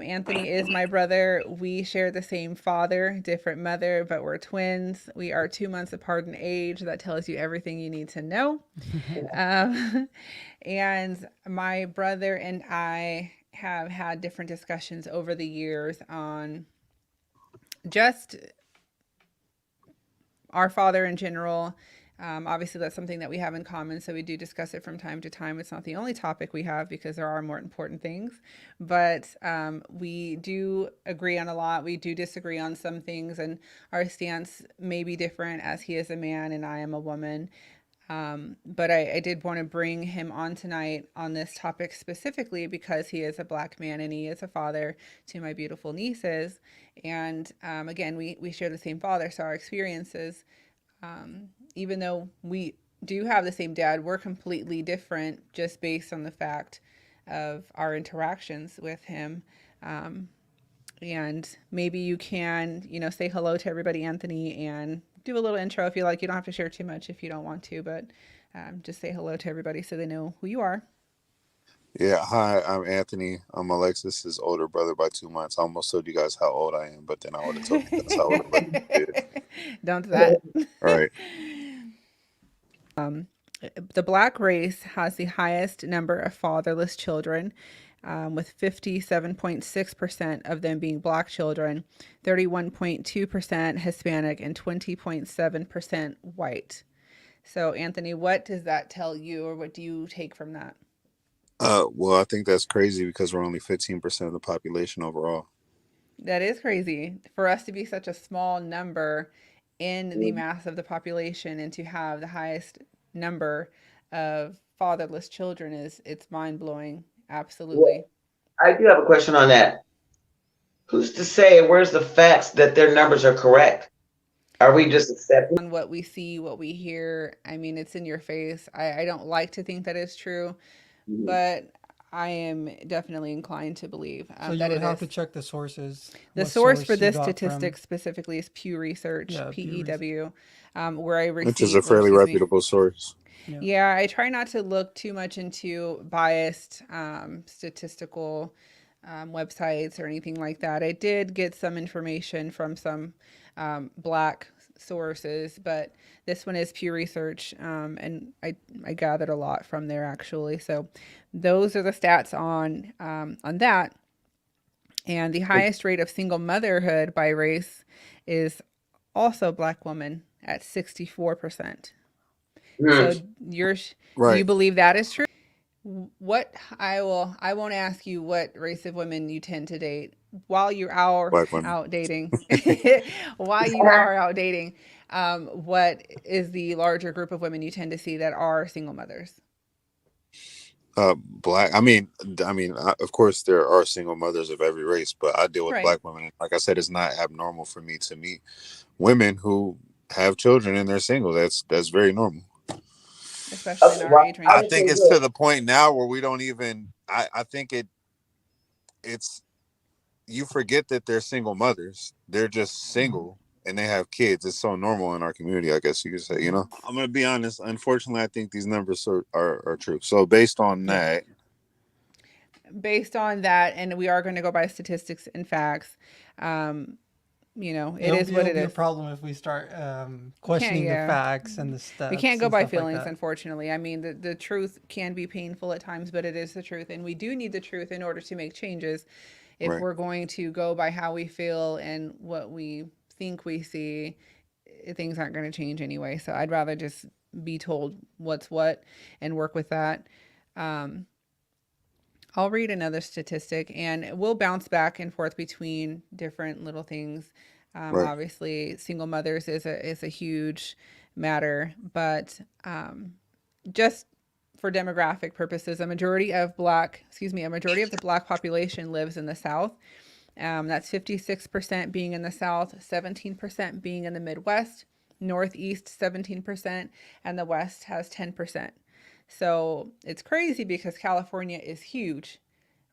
Anthony is my brother. We share the same father, different mother, but we're twins. We are 2 months apart in age. That tells you everything you need to know. And my brother and I have had different discussions over the years on just our father in general. Obviously, that's something that we have in common, so we do discuss it from time to time. It's not the only topic we have because there are more important things, but we do agree on a lot. We do disagree on some things, and our stance may be different as he is a man and I am a woman. But I did want to bring him on tonight on this topic specifically because he is a Black man and he is a father to my beautiful nieces. And again, we share the same father, so our experiences, even though we do have the same dad, we're completely different just based on the fact of our interactions with him. And maybe you can, say hello to everybody, Anthony, and do a little intro if you like. You don't have to share too much if you don't want to, but just say hello to everybody so they know who you are. Yeah, hi, I'm Anthony. I'm Alexis's older brother by 2 months. I almost told you guys how old I am, but then I would have told you guys how old Alexis is. Don't do that. All right. The Black race has the highest number of fatherless children, with 57.6% of them being Black children, 31.2% Hispanic, and 20.7% white. So, Anthony, what does that tell you, or what do you take from that? Well, I think that's crazy because we're only 15% of the population overall. That is crazy for us to be such a small number in the mass of the population and to have the highest number of fatherless children. It's mind blowing. Absolutely. I do have a question on that. Who's to say, where's the facts that their numbers are correct? Are we just accepting? On what we see, what we hear, I mean, it's in your face. I don't like to think that is true, but I am definitely inclined to believe So you that would it have is. to check the sources. The what source for you this got statistic from. specifically is Pew Research, Yeah, Pew Research. PEW, where I Which is a receive, or fairly excuse me. reputable source. Yeah. Yeah, I try not to look too much into biased statistical websites or anything like that. I did get some information from some Black sources, but this one is Pew Research, and I gathered a lot from there actually. So those are the stats on that. And the highest rate of single motherhood by race is also Black woman at 64%. So do Right. you believe that is true? What I won't ask you what race of women you tend to date while you are Black women. out dating. While you are out dating, what is the larger group of women you tend to see that are single mothers? Black. Of course, there are single mothers of every race, but I deal with Right. Black women. Like I said, it's not abnormal for me to meet women who have children and they're single. That's very normal. Especially in our age range. I think it's to the point now where we don't even. I think it's you forget that they're single mothers. They're just single and they have kids. It's so normal in our community, I guess you could say. I'm gonna be honest. Unfortunately, I think these numbers are true. So based on that, and we are going to go by statistics and facts. It is what it It'll be a is. problem if we start questioning the facts and the stats. We can't go by and stuff feelings, like that. unfortunately. I mean, the truth can be painful at times, but it is the truth. And we do need the truth in order to make changes. If Right. we're going to go by how we feel and what we think we see, things aren't going to change anyway. So I'd rather just be told what's what and work with that. I'll read another statistic and we'll bounce back and forth between different little things. Right. Obviously, single mothers is a huge matter. But just for demographic purposes, a majority of the black population lives in the South. That's 56% being in the South, 17% being in the Midwest, Northeast 17%, and the West has 10%. So it's crazy because California is huge,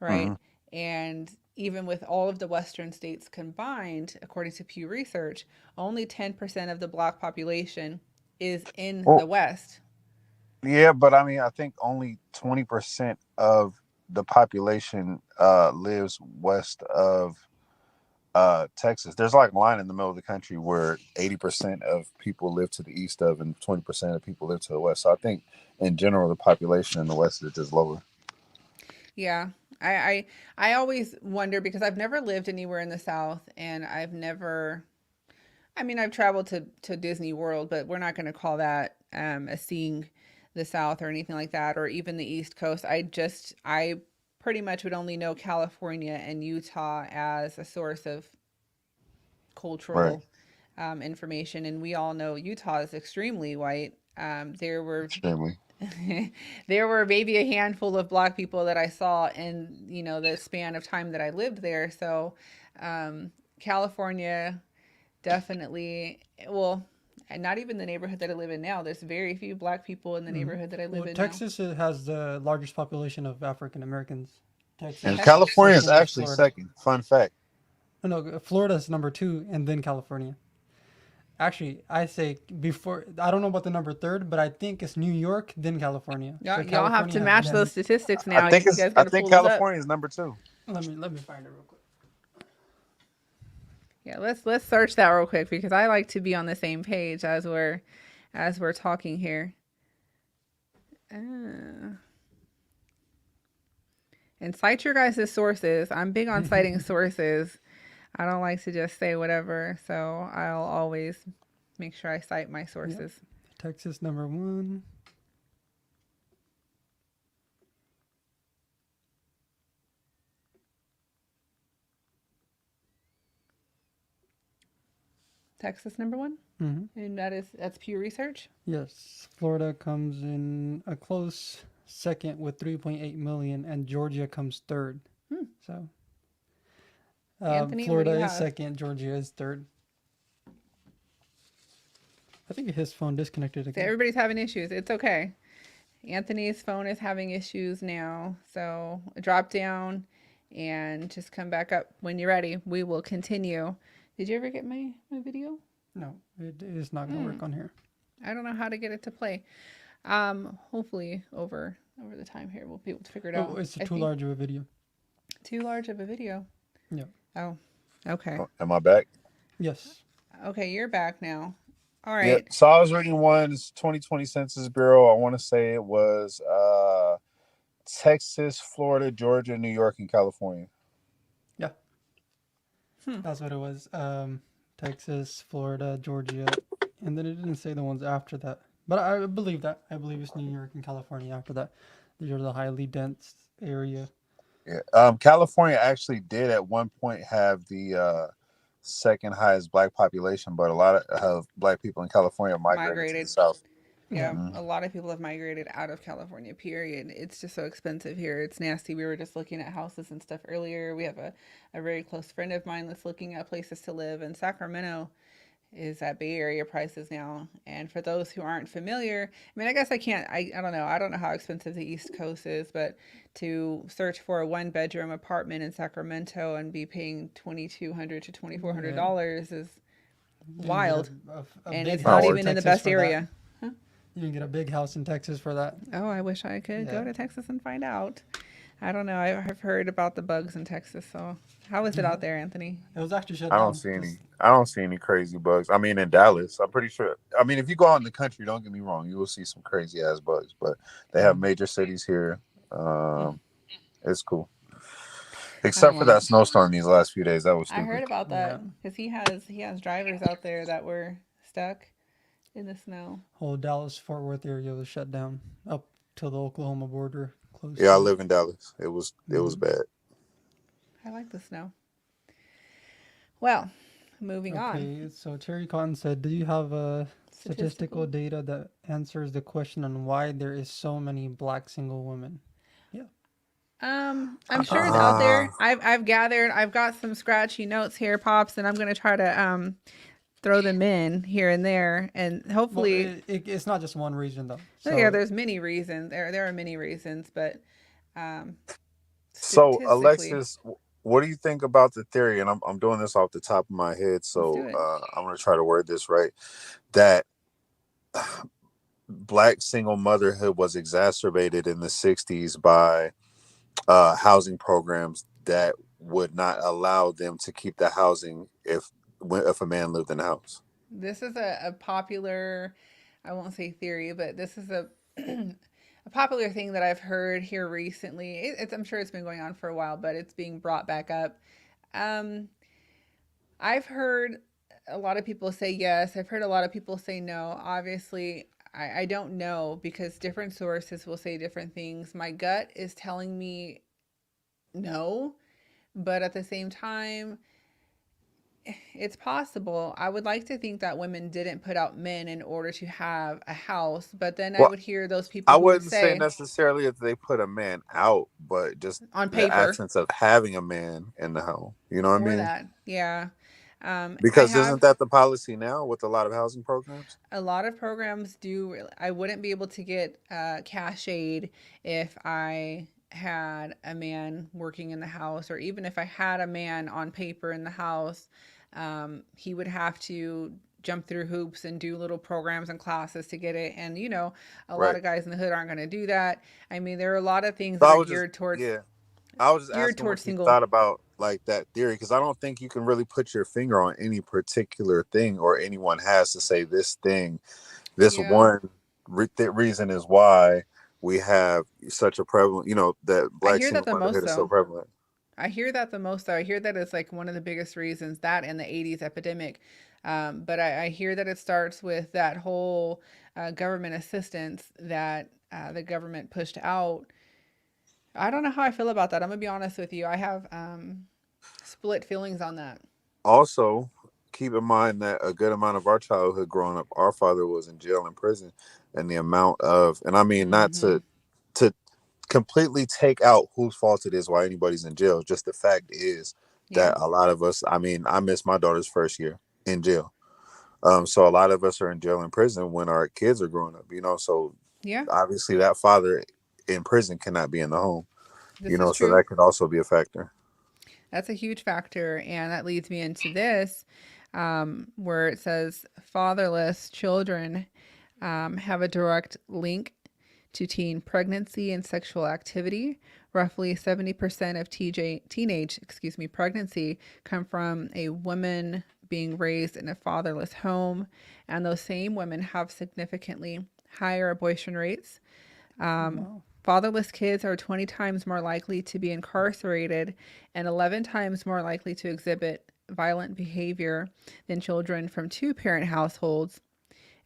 right? Hmm. And even with all of the Western states combined, according to Pew Research, only 10% of the black population is in the Well, West. yeah, but I mean, I think only 20% of the population lives west of Texas. There's like a line in the middle of the country where 80% of people live to the east of and 20% of people live to the west. So I think in general the population in the west is just lower. Yeah. I I always wonder because I've never lived anywhere in the South and I've traveled to Disney World, but we're not going to call that a seeing the South or anything like that, or even the East Coast. I pretty much would only know California and Utah as a source of Right. cultural information, and we all know Utah is extremely white. There were Extremely. there were maybe a handful of black people that I saw in the span of time that I lived there. So California definitely, well, and not even the neighborhood that I live in now. There's very few black people in the Mhm. neighborhood that I live Well, in now. Texas has the largest population of African Americans. And Texas, Texas. California is second is actually Florida. second. Fun fact. No, Florida's number two, and then California. Actually, I say before. I don't know about the number third, but I think it's New York, then California. So Y'all have California to has match those been. statistics I now. think You it's guys I got to think pull those up. California is number two. Let me find it real quick. Yeah, let's search that real quick because I like to be on the same page as we're talking here. Uh, and cite your guys' sources. I'm big on citing sources. I don't like to just say whatever, so I'll always make sure I cite my Yep, sources. Texas number one. Texas number one, Mm-hmm. and that's Pew Research. Yes, Florida comes in a close second with 3.8 million, and Georgia comes third. Hmm. So Anthony, what do Florida you is have? second, Georgia is third. I think his phone disconnected So again. everybody's having issues. It's okay. Anthony's phone is having issues now, so drop down and just come back up when you're ready. We will continue. Did you ever get my video? No, it is not going to Hmm. work on here. I don't know how to get it to play. Hopefully over the time here we'll be able to figure it Oh, out. it's I too think large of a video. too large of a video. Yeah. Oh, okay. Oh, am I back? Yes. Okay, you're back now. All Yep. right. So I was reading one's 2020 Census Bureau. I want to say it was Texas, Florida, Georgia, New York, and California. Yeah, Hmm. that's what it was. Texas, Florida, Georgia, and then it didn't say the ones after that. But I believe that. I believe it's New York and California after that. These are the highly dense area. Yeah. California actually did at one point have the second highest black population, but a lot of black people in California migrated to the Migrated. south. Yeah. Yeah, Mhm. a lot of people have migrated out of California, period. It's just so expensive here. It's nasty. We were just looking at houses and stuff earlier. We have a very close friend of mine that's looking at places to live, and Sacramento is at Bay Area prices now. And for those who aren't familiar, I mean, I guess I don't know. I don't know how expensive the East Coast is, but to search for a one bedroom apartment in Sacramento and be paying $2,200 to Yeah. $2,400 is You can get wild. a And big it's Not not house in worth even it. in the Texas best for that. area. Huh? You can get a big house in Texas for that. Oh, I wish I could go Yeah. to Texas and find out. I don't know. I've heard about the bugs in Texas. So, how is it out there, Anthony? It was actually shut I don't down. see any. Just I don't see any crazy bugs. I mean, in Dallas, I'm pretty sure. I mean, if you go out in the country, don't get me wrong, you will see some crazy ass bugs. But they have major cities here. Mm, It's cool, I don't except for know. that snowstorm these last few days. That was I stupid. heard about that yeah, because he has drivers out there that were stuck in the snow. whole Dallas Fort Worth area was shut down up till the Oklahoma border close Yeah, I to it. live in Dallas. It was Hmm. bad. I like the snow. Well, moving on. Okay, so Terry Cotton said, "Do you have statistical Statistical. data that answers the question on why there is so many black single women?" Yeah. I'm sure it's out Uh, there. I've gathered. I've got some scratchy notes here, pops, and I'm gonna try to throw them in here and there, and Well, hopefully, it's not just one region though. oh yeah, So there's many reasons. There are many reasons, but um, so statistically, Alexis, what do you think about the theory? And I'm doing this off the top of my head, let's do so it. I'm going to try to word this right. That black single motherhood was exacerbated in the '60s by housing programs that would not allow them to keep the housing if a man lived in the house. This is a popular, I won't say theory, but this is a a popular thing that I've heard here recently. I'm sure it's been going on for a while, but it's being brought back up. Um, I've heard a lot of people say yes. I've heard a lot of people say no. Obviously, I don't know because different sources will say different things. My gut is telling me no, but at the same time, it's possible. I would like to think that women didn't put out men in order to have a house, but then I Well, would hear those I people who would wouldn't say say necessarily if they put a man out, but just on the paper absence of having a man in the home. You know what I or mean? that, yeah. I Because have isn't that the policy now with a lot of housing programs? a lot of programs do. I wouldn't be able to get cash aid if I had a man working in the house, or even if I had a man on paper in the house. He would have to jump through hoops and do little programs and classes to get it. And a lot Right. of guys in the hood aren't going to do that. I mean, there are a lot of things So that I are was just, yeah, I was just geared asking towards what you single. thought about like that theory because I don't think you can really put your finger on any particular thing or anyone has to say this thing. This Yeah, one reason is why we have such a prevalent, that I black hear that single the most motherhood is so though. prevalent. I hear that the most though. I hear that it's like one of the biggest reasons, that and the '80s epidemic. But I hear that it starts with that whole government assistance that the government pushed out. I don't know how I feel about that. I'm gonna be honest with you. I have split feelings on that. Also, keep in mind that a good amount of our childhood growing up, our father was in jail and prison, and the amount of, and I mean, not Mm-hmm. to completely take out whose fault it is why anybody's in jail. Just the fact is Yeah. that a lot of us, I mean, I missed my daughter's first year in jail. So a lot of us are in jail and prison when our kids are growing up, so Yeah. obviously that father in prison cannot be in the home, This is so true. that could also be a factor. That's a huge factor, and that leads me into this, where it says fatherless children have a direct link to teen pregnancy and sexual activity. Roughly 70% of pregnancy come from a woman being raised in a fatherless home, and those same women have significantly higher abortion rates. wow. Fatherless kids are 20 times more likely to be incarcerated and 11 times more likely to exhibit violent behavior than children from two parent households.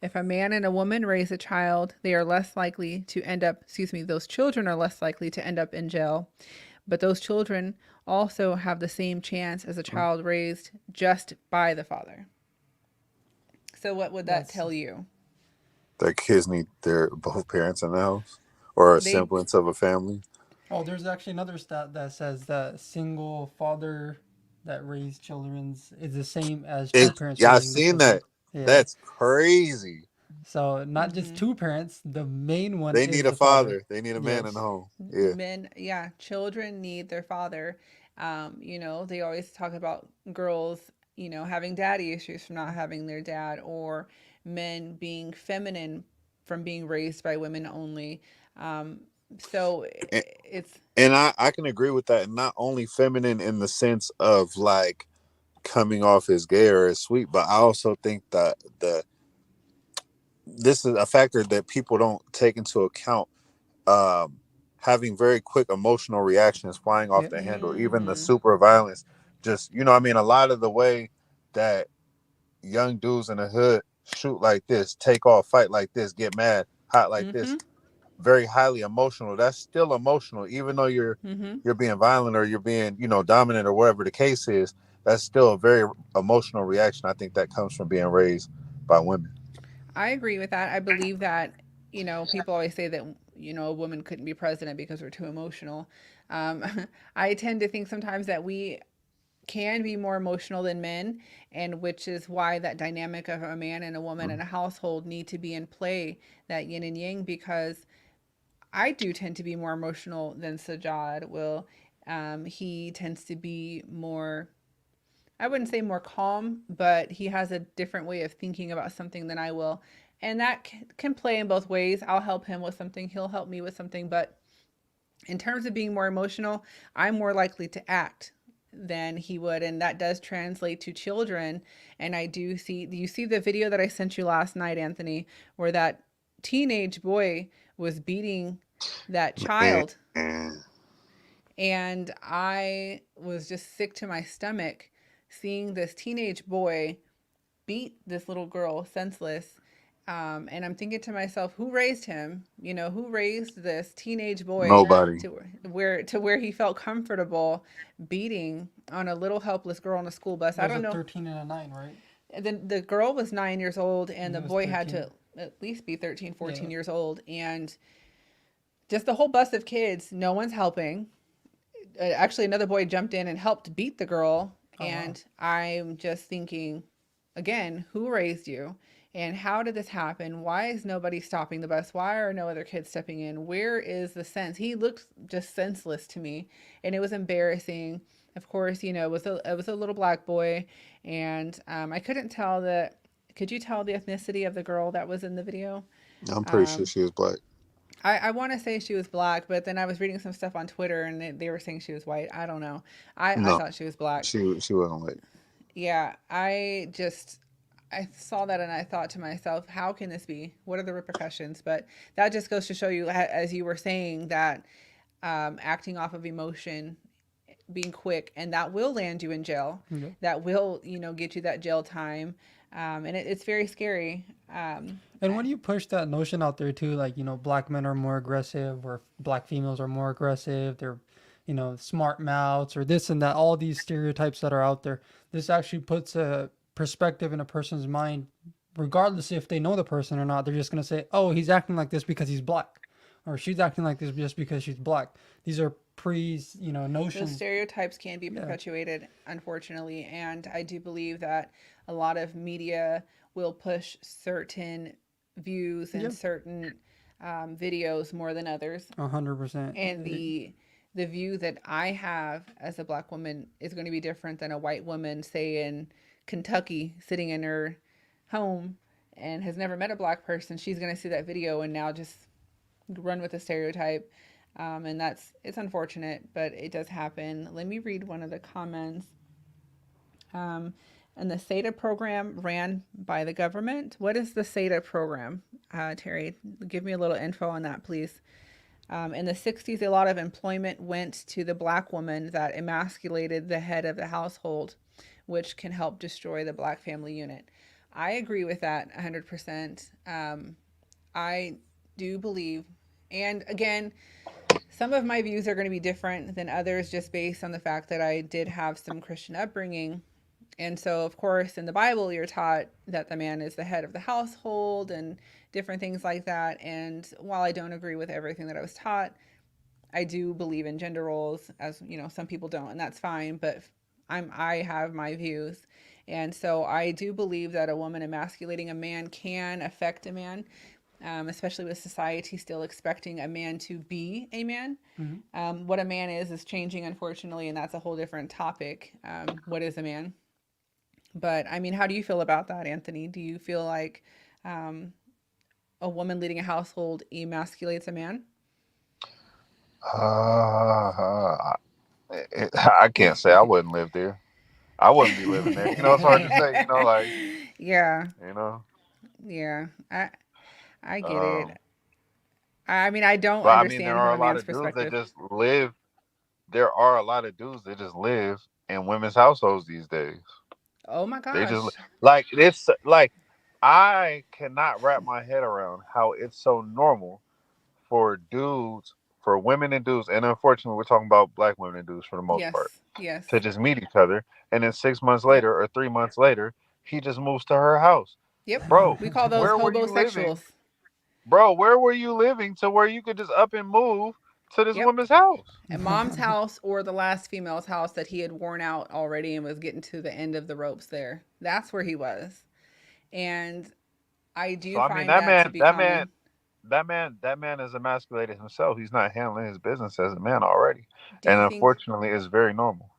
If a man and a woman raise a child, they are less likely to end up, those children are less likely to end up in jail. But those children also have the same chance as a child raised just by the father. So, what would that That's tell you? That kids need their both parents in the house or a They, semblance of a family. Oh, there's actually another stat that says that single father that raised children is the same as two parents Yeah, I raising the seen children. that. Yeah. That's crazy. So not just mm-hmm. two parents, the main one They is need a the father. father. They need a man in the Yes. home. Yeah. Men, yeah, children need their father. They always talk about girls, having daddy issues from not having their dad, or men being feminine from being raised by women only. Um, so And, it's, and I can agree with that. Not only feminine in the sense of like coming off as gay or as sweet, but I also think that this is a factor that people don't take into account. Um, Having very quick emotional reactions, flying off Yep. the handle, even the mm-hmm, super violence. Just I mean, a lot of the way that young dudes in the hood shoot like this, take off, fight like this, get mad, hot like this, mm-hmm, very highly emotional. That's still emotional, even though mm-hmm, you're being violent or you're being dominant or whatever the case is. that's still a very emotional reaction. I think that comes from being raised by women. I agree with that. I believe that, people always say that, a woman couldn't be president because we're too emotional. Um, I tend to think sometimes that we can be more emotional than men, and which is why that dynamic of a man and a woman in a household need to be in play, that yin and yang, because I do tend to be more emotional than Sajad will. He tends to be more, I wouldn't say more calm, but he has a different way of thinking about something than I will. And that can play in both ways. I'll help him with something, he'll help me with something. But in terms of being more emotional, I'm more likely to act than he would. And that does translate to children. And I do see, you see the video that I sent you last night, Anthony, where that teenage boy was beating that child, Man, and I was just sick to my stomach seeing this teenage boy beat this little girl senseless. And I'm thinking to myself, who raised him? Who raised this teenage boy nobody. to where he felt comfortable beating on a little helpless girl on a school bus? It I was a don't know. 13 and a 9, right? The girl was 9 years old, and And the he was boy had 13. to at least be 13, Yeah. 14 years old. And just the whole bus of kids, no one's helping. Actually, another boy jumped in and helped beat the girl. Oh wow. And I'm just thinking, again, who raised you? And how did this happen? Why is nobody stopping the bus? Why are no other kids stepping in? Where is the sense? He looked just senseless to me, and it was embarrassing. Of course, it was a little black boy, and I couldn't tell that. Could you tell the ethnicity of the girl that was in the video? I'm pretty sure Um, she was black. I want to say she was black, but then I was reading some stuff on Twitter, and they were saying she was white. I don't know. I No, thought she was black. she wasn't white. Yeah, I saw that and I thought to myself, how can this be? What are the repercussions? But that just goes to show you, as you were saying, that acting off of emotion, being quick, and that will land you in jail. Yeah. That will, get you that jail time. And it's very scary. And when you push that notion out there too, like, black men are more aggressive or black females are more aggressive, they're, smart mouths or this and that, all these stereotypes that are out there, this actually puts a perspective in a person's mind, regardless if they know the person or not. They're just going to say, oh, he's acting like this because he's black, or she's acting like this just because she's black. These are Those notions. stereotypes can be Yeah. perpetuated, unfortunately. And I do believe that a lot of media will push certain views and Yeah. certain videos more than others. 100%. And the view that I have as a black woman is going to be different than a white woman, say in Kentucky, sitting in her home and has never met a black person. She's going to see that video and now just run with the stereotype. And it's unfortunate, but it does happen. Let me read one of the comments. Um, and the SETA program ran by the government. What is the SETA program, Terry? Give me a little info on that, please. In the 60s, a lot of employment went to the black woman that emasculated the head of the household, which can help destroy the black family unit. I agree with that 100%. I do believe, and again, some of my views are going to be different than others just based on the fact that I did have some Christian upbringing. And so, of course, in the Bible, you're taught that the man is the head of the household and different things like that. And while I don't agree with everything that I was taught, I do believe in gender roles, as some people don't, and that's fine. But I have my views, and so I do believe that a woman emasculating a man can affect a man, especially with society still expecting a man to be a man. Hmm. What a man is changing, unfortunately, and that's a whole different topic. What is a man? But I mean, how do you feel about that, Anthony? Do you feel like um, a woman leading a household emasculates a man? Uh, I can't say I wouldn't live there. I wouldn't be living there. It's hard to say. Like Yeah, you know. yeah. I get it. Um, I mean, I don't but I mean, there understand from are a a lot man's of dudes that perspective. just live. There are a lot of dudes that just live in women's households these days. Oh my They just gosh. like it's like I cannot wrap my head around how it's so normal for dudes for women and dudes, and unfortunately, we're talking about black women and dudes for the most part, Yes. Yes. to just meet each other, and then 6 months Yep. later or 3 months later, he just moves to her house. Yep. Bro, We call those where were you living? hobosexuals. Bro, where were you living to where you could just up and move to this Yep. woman's house? At mom's house or the last female's house that he had worn out already and was getting to the end of the ropes there. That's where he was. And I So do I mean, find that to be common. that man is emasculated himself. He's not handling his business as a man already, Do and you think unfortunately, it's very normal.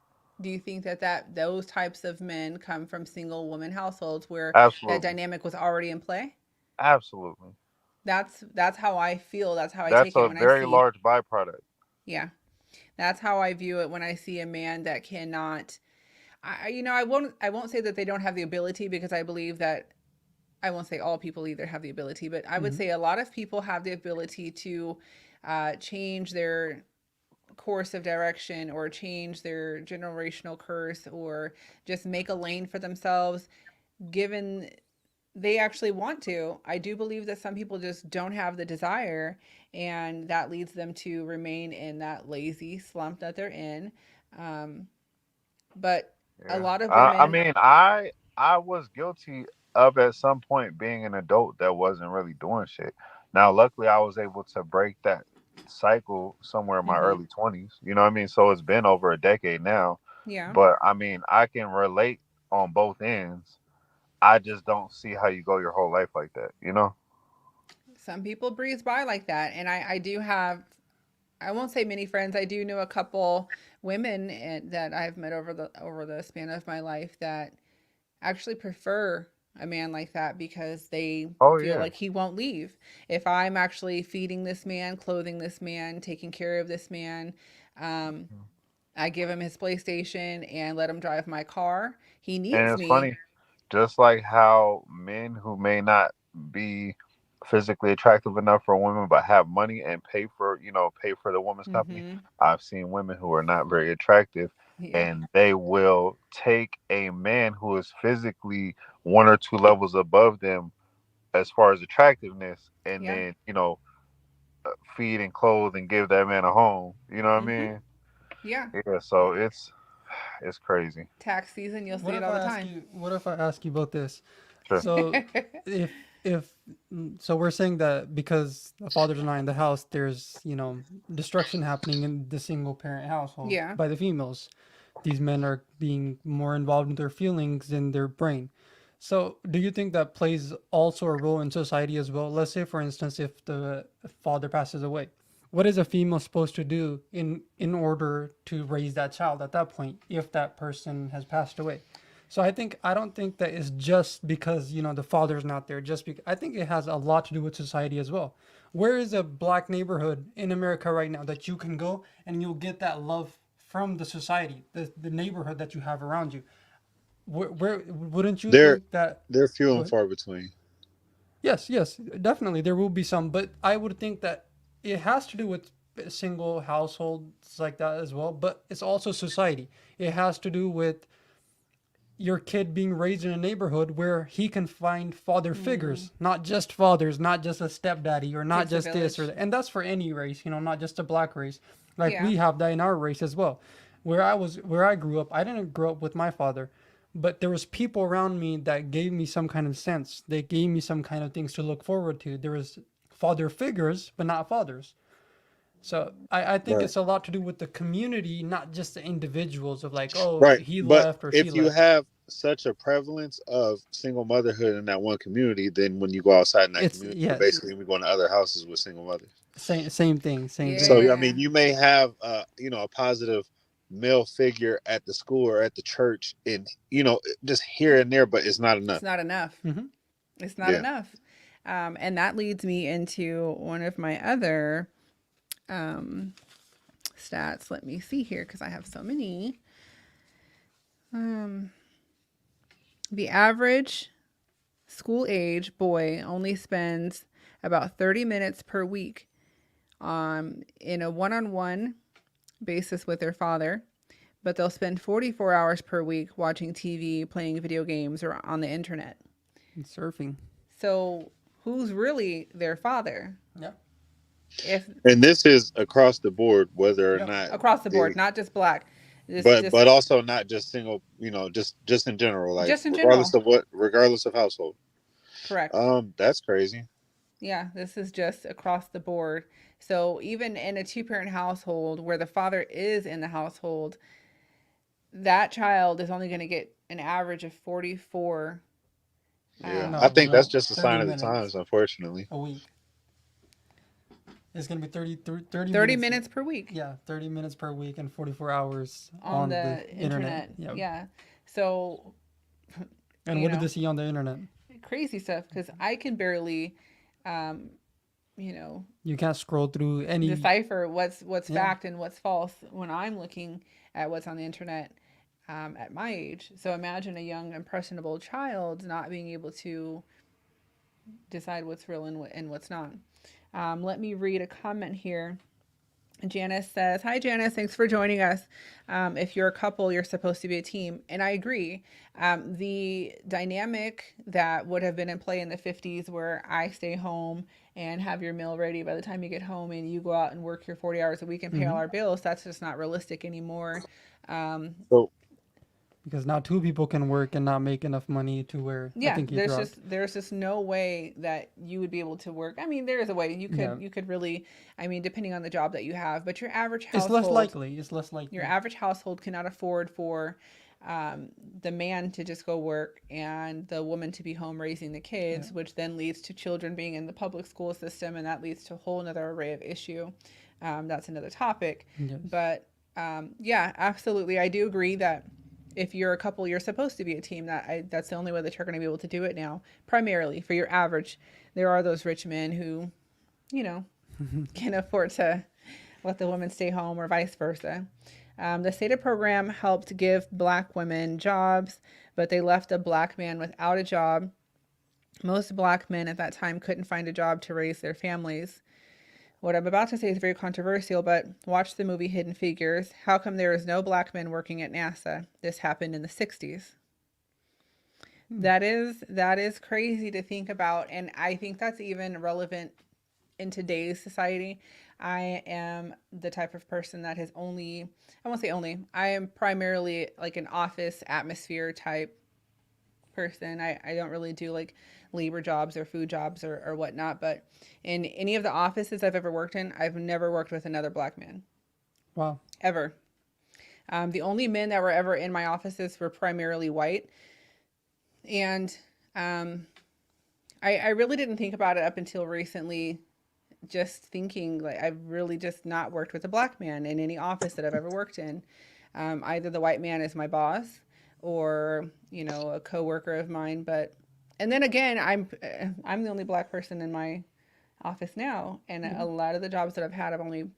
that those types of men come from single woman households where that Absolutely, dynamic was already in play? absolutely. That's how I feel. That's how I That's take it a when I very see. large byproduct. Yeah. That's how I view it when I see a man that cannot I won't say that they don't have the ability because I believe that I won't say all people either have the ability, but I would Mhm. say a lot of people have the ability to change their course of direction or change their generational curse or just make a lane for themselves given they actually want to. I do believe that some people just don't have the desire and that leads them to remain in that lazy slump that they're in. Um, but a Yeah, lot of I women, mean, I was guilty of at some point being an adult that wasn't really doing shit. Now, luckily, I was able to break that cycle somewhere in my mm-hmm, early 20s. You know what I mean? So it's been over a decade now. yeah, But I mean, I can relate on both ends. I just don't see how you go your whole life like that. You know? some people breeze by like that. And I do have, I won't say many friends. I do know a couple women that I've met over the span of my life that actually prefer a man like that because they Oh feel yeah. like he won't leave. If I'm actually feeding this man, clothing this man, taking care of this man, um, I give him his PlayStation and let him drive my car. He And needs it's me. funny, just like how men who may not be physically attractive enough for women but have money and pay for the woman's company. Mm-hmm. I've seen women who are not very attractive Yeah. and they will take a man who is physically one or two levels above them as far as attractiveness and Yeah. then, feed and clothe and give that man a home. You know what I Mm-hmm. mean? Yeah. Yeah, so it's crazy. Tax season, you'll see What it if all I the ask time. you? What if I ask you about this? Sure. So, if if so, we're saying that because the father's not in the house, there's destruction happening in the single parent household Yeah. by the females. These men are being more involved in their feelings in their brain. So, do you think that plays also a role in society as well? Let's say, for instance, if the father passes away, what is a female supposed to do in order to raise that child at that point if that person has passed away? So I don't think that it's just because the father's not there. Just because I think it has a lot to do with society as well. Where is a black neighborhood in America right now that you can go and you'll get that love from the society, the neighborhood that you have around you? Where wouldn't you They're think that? they're few Go and ahead. far between. Yes, yes, definitely there will be some, but I would think that it has to do with single households like that as well. But it's also society. It has to do with your kid being raised in a neighborhood where he can find father Mm. figures, not just fathers, not just a stepdaddy or not Takes a just this or village. that. And that's for any race, not just a black race. Like Yeah. we have that in our race as well. Where I grew up, I didn't grow up with my father, but there was people around me that gave me some kind of sense. They gave me some kind of things to look forward to. There was father figures, but not fathers. So I think Right. it's a lot to do with the community, not just the individuals of like, oh, Right. he But left or she if you left. have such a prevalence of single motherhood in that one community, then when you go outside in that It's community, you're yes, basically going to be going to other houses with single mothers. same thing, same thing. So I Yeah. mean, you may have a positive male figure at the school or at the church, and just here and there, but it's not It's enough. not enough. Hmm. It's not Yeah. enough. And that leads me into one of my other um, stats. Let me see here because I have so many. Um, the average school age boy only spends about 30 minutes per week in a one on one basis with their father, but they'll spend 44 hours per week watching TV, playing video games, or on the internet. Surfing. So, who's really their father? Yeah. If And this is across the board, whether or no, not across the board, they, not just black, just but also not just single, just in general, like just in general. regardless of household. Correct. That's crazy. Yeah, this is just across the board. So even in a two-parent household where the father is in the household, that child is only going to get an average of 44. Yeah, I No, Um, think that's no, just a 30 sign of the minutes times, unfortunately. a week. It's going to be 30 30 minutes. minutes per week Yeah, 30 minutes per week and 44 hours on on the the internet. internet. Yeah. Yeah. So, And you what did they know, see on the internet? crazy stuff because I can barely, um, you know, You can't scroll through any. decipher what's Yeah. fact and what's false when I'm looking at what's on the internet at my age. So imagine a young impressionable child not being able to decide what's real and what's not. Let me read a comment here. Janice says, "Hi, Janice. Thanks for joining us. If you're a couple, you're supposed to be a team." And I agree. The dynamic that would have been in play in the 50s, where I stay home and have your meal ready by the time you get home and you go out and work your 40 hours a week and pay all Hmm. our bills, that's just not realistic anymore. Um, So Because now two people can work and not make enough money to where I yeah, think you throw out. there's just no way that you would be able to work. I mean, there is a way Yeah. you could really, I mean, depending on the job that you have, but It's less likely. It's less your likely. average household cannot afford for the man to just go work and the woman to be home raising the Yeah. kids, which then leads to children being in the public school system, and that leads to a whole another array of issue. That's another topic. Yes. But yeah, absolutely, I do agree that if you're a couple, you're supposed to be a team. That's the only way that you're going to be able to do it now. Primarily for your average, there are those rich men who, you know, can afford to let the women stay home or vice versa. The SATA program helped give black women jobs, but they left a black man without a job. Most black men at that time couldn't find a job to raise their families. What I'm about to say is very controversial, but watch the movie Hidden Figures. How come there is no black men working at NASA? This happened in the 60s. Hmm. That is crazy to think about, and I think that's even relevant in today's society. I am the type of person that has only, I won't say only, I am primarily like an office atmosphere type person. I don't really do like labor jobs or food jobs or whatnot, but in any of the offices I've ever worked in, I've never worked with another black man, Wow. ever. The only men that were ever in my offices were primarily white. And um, I really didn't think about it up until recently, just thinking like I've really just not worked with a black man in any office that I've ever worked in. Either the white man is my boss, or a coworker of mine. But and then again, I'm the only black person in my office now, and Yeah. a lot of the jobs that I've had, I've only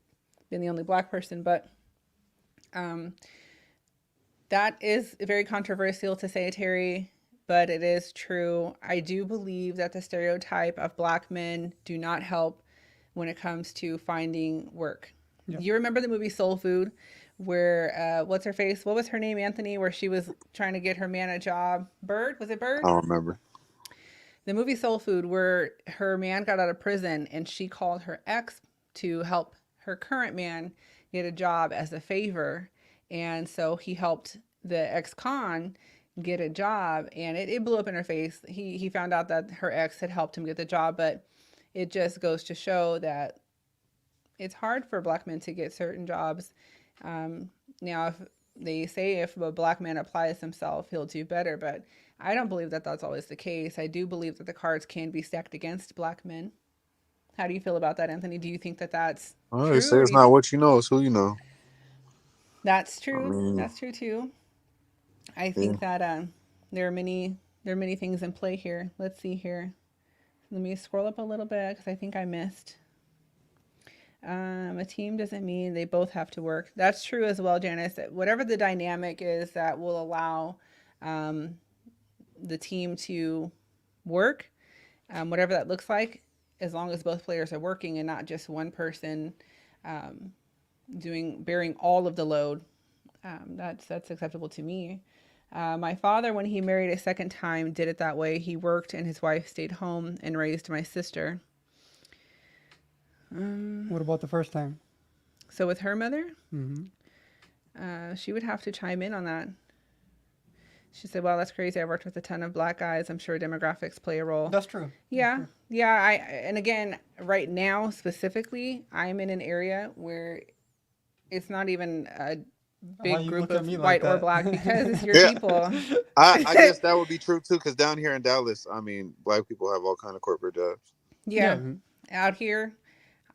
been the only black person. But um, that is very controversial to say, Terry, but it is true. I do believe that the stereotype of black men do not help when it comes to finding work. Yeah. You remember the movie Soul Food, where what's her face? What was her name, Anthony? Where she was trying to get her man a job. Bird? Was it I Bird? don't remember. The movie Soul Food, where her man got out of prison and she called her ex to help her current man get a job as a favor. And so he helped the ex con get a job, and it blew up in her face. He found out that her ex had helped him get the job, but it just goes to show that it's hard for black men to get certain jobs. Now, if they say if a black man applies himself, he'll do better, but I don't believe that that's always the case. I do believe that the cards can be stacked against black men. How do you feel about that, Anthony? Do you think that that's Oh, they true, say or it's do you? not what you know, it's who you know. That's I true. mean, That's true too. I yeah. think that there are many things in play here. Let's see here. Let me scroll up a little bit because I think I missed. A team doesn't mean they both have to work. That's true as well, Janice. Whatever the dynamic is that will allow um, the team to work, whatever that looks like, as long as both players are working and not just one person um, bearing all of the load, that's acceptable to me. My father, when he married a second time, did it that way. He worked and his wife stayed home and raised my sister. Um, What about the first time? so with her mother, Mm-hmm. she would have to chime in on that. She said, "Well, that's crazy. I worked with a ton of black guys. I'm sure demographics play a role." That's true. That's Yeah, true. yeah. And again, right now specifically, I'm in an area where it's not even a Why big you group look at of me like white or that? black because it's your Yeah, people. I guess that would be true too, because down here in Dallas, I mean, black people have all kind of corporate jobs. Yeah, Yeah, out here,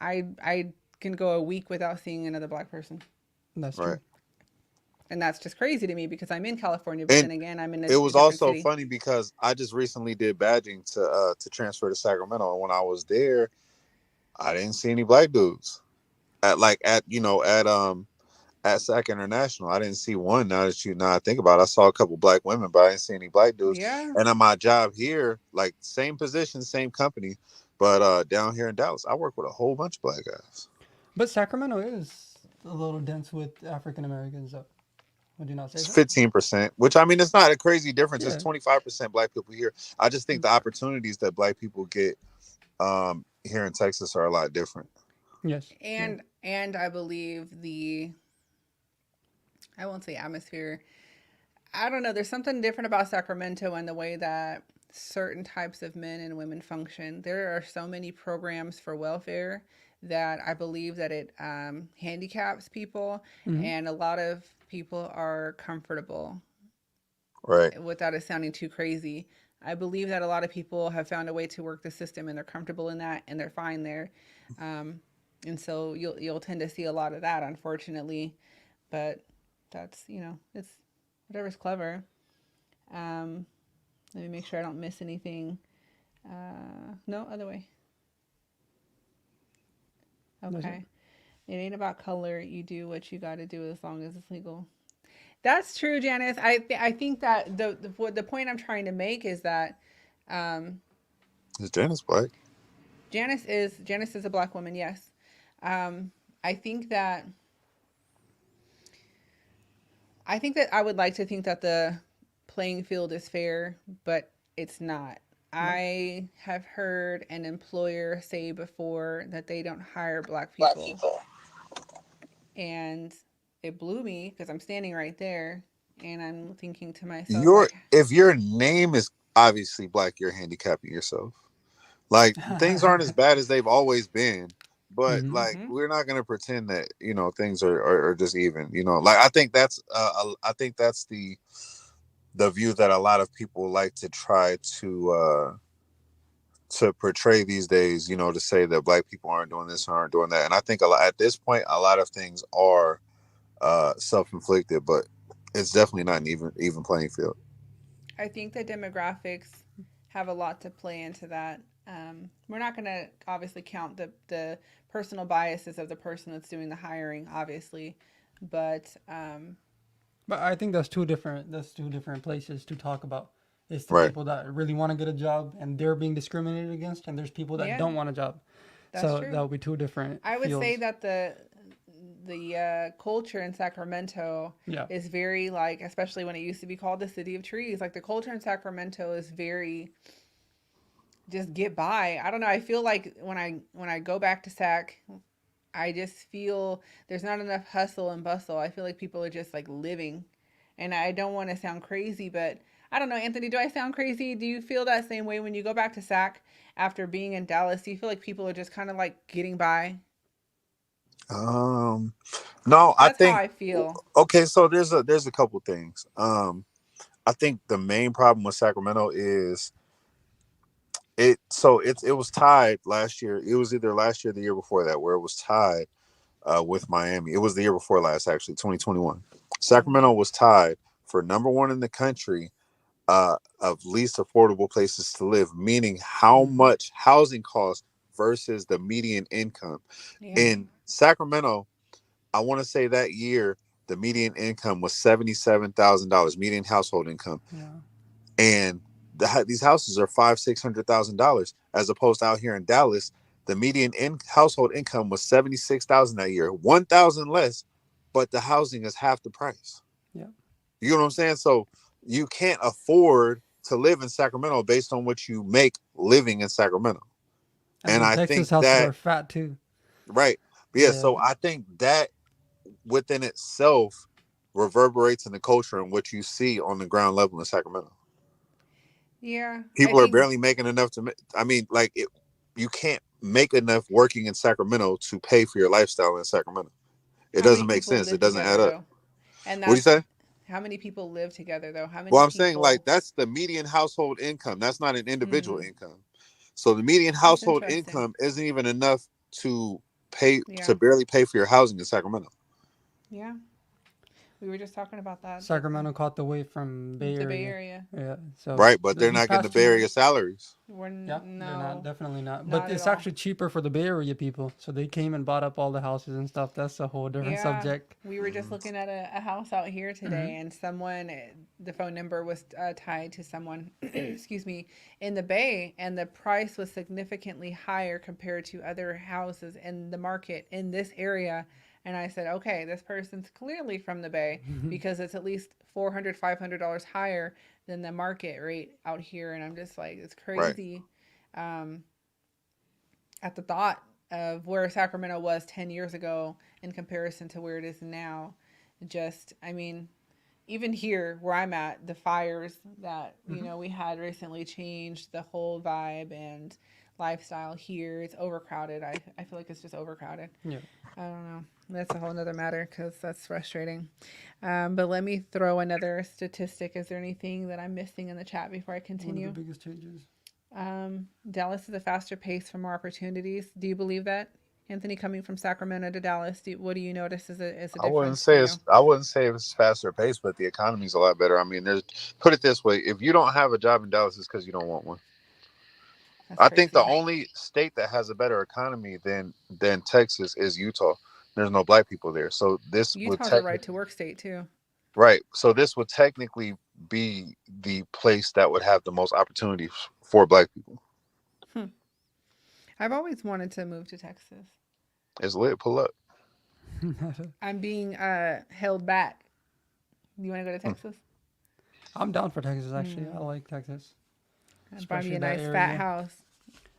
I can go a week without seeing another black person, that's Right. true. and that's just crazy to me because I'm in California, but And then again, I'm in it a was different also city. funny because I just recently did badging to transfer to Sacramento, and when I was there, I didn't see any black dudes at at Sac International. I didn't see one. Now I think about it, I saw a couple black women, but I didn't see any black dudes. Yeah, And at my job here, like same position, same company, but down here in Dallas, I work with a whole bunch of black guys. But Sacramento is a little dense with African Americans, though. Would you not say It's so? 15%, which I mean, it's not a crazy difference. It's Yeah. 25% black people here. I just think the opportunities that black people get here in Texas are a lot different. Yes. Yeah. and I believe I won't say atmosphere. I don't know. There's something different about Sacramento and the way that certain types of men and women function. There are so many programs for welfare that I believe that it handicaps people, Mm-hmm. and a lot of people are comfortable Right. without it sounding too crazy. I believe that a lot of people have found a way to work the system and they're comfortable in that and they're fine there. Um, and so you'll tend to see a lot of that, unfortunately. But that's it's whatever's clever. Um, Let me make sure I don't miss anything. No, other way. That's it. Okay. It ain't about color. You do what you got to do as long as it's legal. That's true, Janice. I think that the point I'm trying to make is that um, Is Janice black? Janice is a black woman. Yes. Um, I think that I would like to think that the playing field is fair, but it's not. No. I have heard an employer say before that they don't hire black Black people, people. and it blew me because I'm standing right there and I'm thinking to myself Your like, If your name is obviously black, you're handicapping yourself. Like things aren't as bad as they've always been, but Mm-hmm. like mm-hmm, we're not gonna pretend that things are just even. Like I think that's the view that a lot of people like to try to portray these days. To say that black people aren't doing this or aren't doing that, and I think at this point a lot of things are self-inflicted, but it's definitely not an even playing field. I think that demographics have a lot to play into that. We're not going to obviously count the personal biases of the person that's doing the hiring, obviously, but But I think that's two different. That's two different places to talk about. It's the Right. people that really want to get a job and they're being discriminated against, and there's people that yeah, don't want a job. that's So that true. would be two different I would say fields. that the culture in Sacramento Yeah. is very like, especially when it used to be called the city of trees. Like the culture in Sacramento is very just get by. I don't know. I feel like when I go back to Sac, I just feel there's not enough hustle and bustle. I feel like people are just like living, and I don't want to sound crazy, but I don't know, Anthony. Do I sound crazy? Do you feel that same way when you go back to Sac after being in Dallas? Do you feel like people are just kind of like getting by? Um, no, I That's how think I feel. okay. So there's a couple things. I think the main problem with Sacramento is it was tied last year. It was either last year or the year before that where it was tied with Miami. It was the year before last, actually, 2021. Mm-hmm. Sacramento was tied for number one in the country of least affordable places to live, meaning how Mm-hmm. much housing costs versus the median income. Yeah. In Sacramento, I want to say that year the median income was $77,000, median household income, Yeah. and these houses are $600,000, as opposed to out here in Dallas, the household income was 76,000 that year, 1,000 less, but the housing is half the price. Yeah. You know what I'm saying? So you can't afford to live in Sacramento based on what you make living in Sacramento. And And then I Texas think houses that are fat too. right. Yeah, Yeah, so I think that within itself reverberates in the culture and what you see on the ground level in Sacramento. Yeah, I People are think barely making enough to I mean, like you can't make enough working in Sacramento to pay for your lifestyle in Sacramento. It how many doesn't make people sense. It live doesn't add together up. though? And What do you that's say? how many people live together though? How Well, many I'm saying like people? that's the median household income. That's not an individual Hmm, income. So the median that's household interesting. income isn't even enough to pay Yeah, to barely pay for your housing in Sacramento. yeah. We were just talking about that Sacramento caught the wave from Bay the Bay Area. Area. Yeah, so Right, but they're these not getting the past Bay two, Area salaries. We're yeah, they're not no, definitely not. But not at it's all. actually cheaper for the Bay Area people, so they came and bought up all the houses and stuff. That's a whole different Yeah, subject. we were just Mhm. looking at a house out here Hmm. today, and someone, the phone number was tied to someone, excuse me, in the Bay, and the price was significantly higher compared to other houses in the market in this area. And I said, okay, this person's clearly from the Bay because it's at least $400 higher than the market rate out here. And I'm just like, it's Right, crazy. Um, at the thought of where Sacramento was 10 years ago in comparison to where it is now. Just, I mean, even here where I'm at, the fires that, Hmm. we had recently changed the whole vibe and lifestyle here. It's overcrowded. I feel like it's just overcrowded. Yeah, I don't know. That's a whole nother matter because that's frustrating. But let me throw another statistic. Is there anything that I'm missing in the chat before I one of the continue? biggest changes. Dallas is a faster pace for more opportunities. Do you believe that, Anthony? Coming from Sacramento to Dallas, what do you notice as a difference for you? I wouldn't say it's faster pace, but the economy's a lot better. I mean, there's put it this way: if you don't have a job in Dallas, it's because you don't want one. That's I think the crazy. only state that has a better economy than Texas is Utah. There's no black people there, so this would Utah's a right technically to work state too. right. So this would technically be the place that would have the most opportunities for black people. Hmm. I've always wanted to move to Texas. It's lit. Pull up. I'm being held back. You want to go to Hmm. Texas? I'm down for Texas. Actually, I Hmm. like Texas, Buy me especially a that nice fat area. house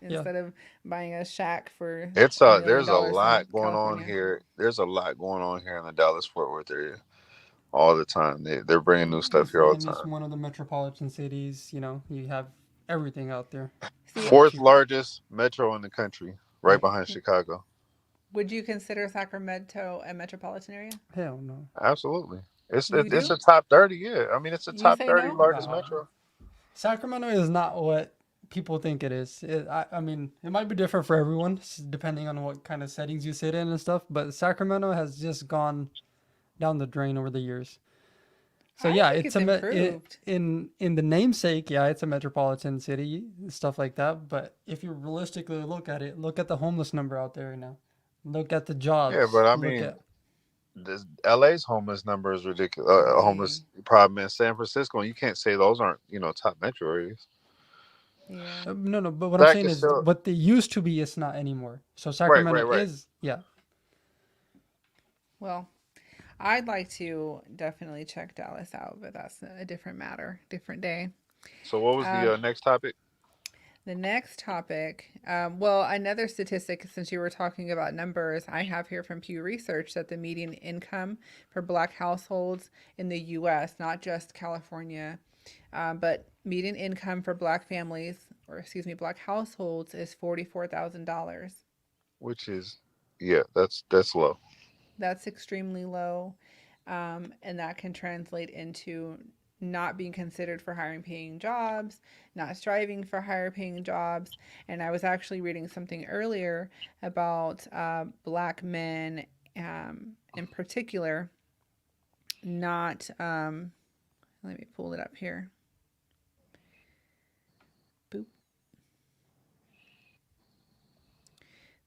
Yeah, instead of buying a shack for It's a million there's a dollars in lot going on California. here. There's a lot going on here in the Dallas Fort Worth area all the time. They're bringing new stuff here all the and it's time. one of the metropolitan cities. You know, you have everything out there See, for Fourth cheap. largest metro in the country, right Yep. behind Chicago. would you consider Sacramento a metropolitan area? Hell no. Absolutely. You It's do? a top 30. Yeah, I mean it's a You top say 30 no? largest Nah. metro. Sacramento is not what people think it is. I mean, it might be different for everyone, depending on what kind of settings you sit in and stuff. But Sacramento has just gone down the drain over the years. So I yeah, think it's improved. in the namesake, yeah, it's a metropolitan city, stuff like that. But if you realistically look at it, look at the homeless number out there now. Look at the Yeah, jobs. but I Look mean, at this LA's homeless number is ridiculous. Way. Homeless problem in San Francisco, and you can't say those aren't top metro areas. Yeah. no, no. But what I'm Fact saying is is, still what they used to be, it's not anymore. So right, Sacramento right, right. is, yeah. Well, I'd like to definitely check Dallas out, but that's a different matter, different day. So what was the Um, next topic? the next topic, well, another statistic, since you were talking about numbers, I have here from Pew Research that the median income for Black households in the US, not just California, but median income for Black families, or excuse me, Black households is $44,000. Which is yeah, that's low. That's extremely low. And that can translate into not being considered for higher paying jobs, not striving for higher paying jobs. And I was actually reading something earlier about Black men in particular, not, let me pull it up here. Boop.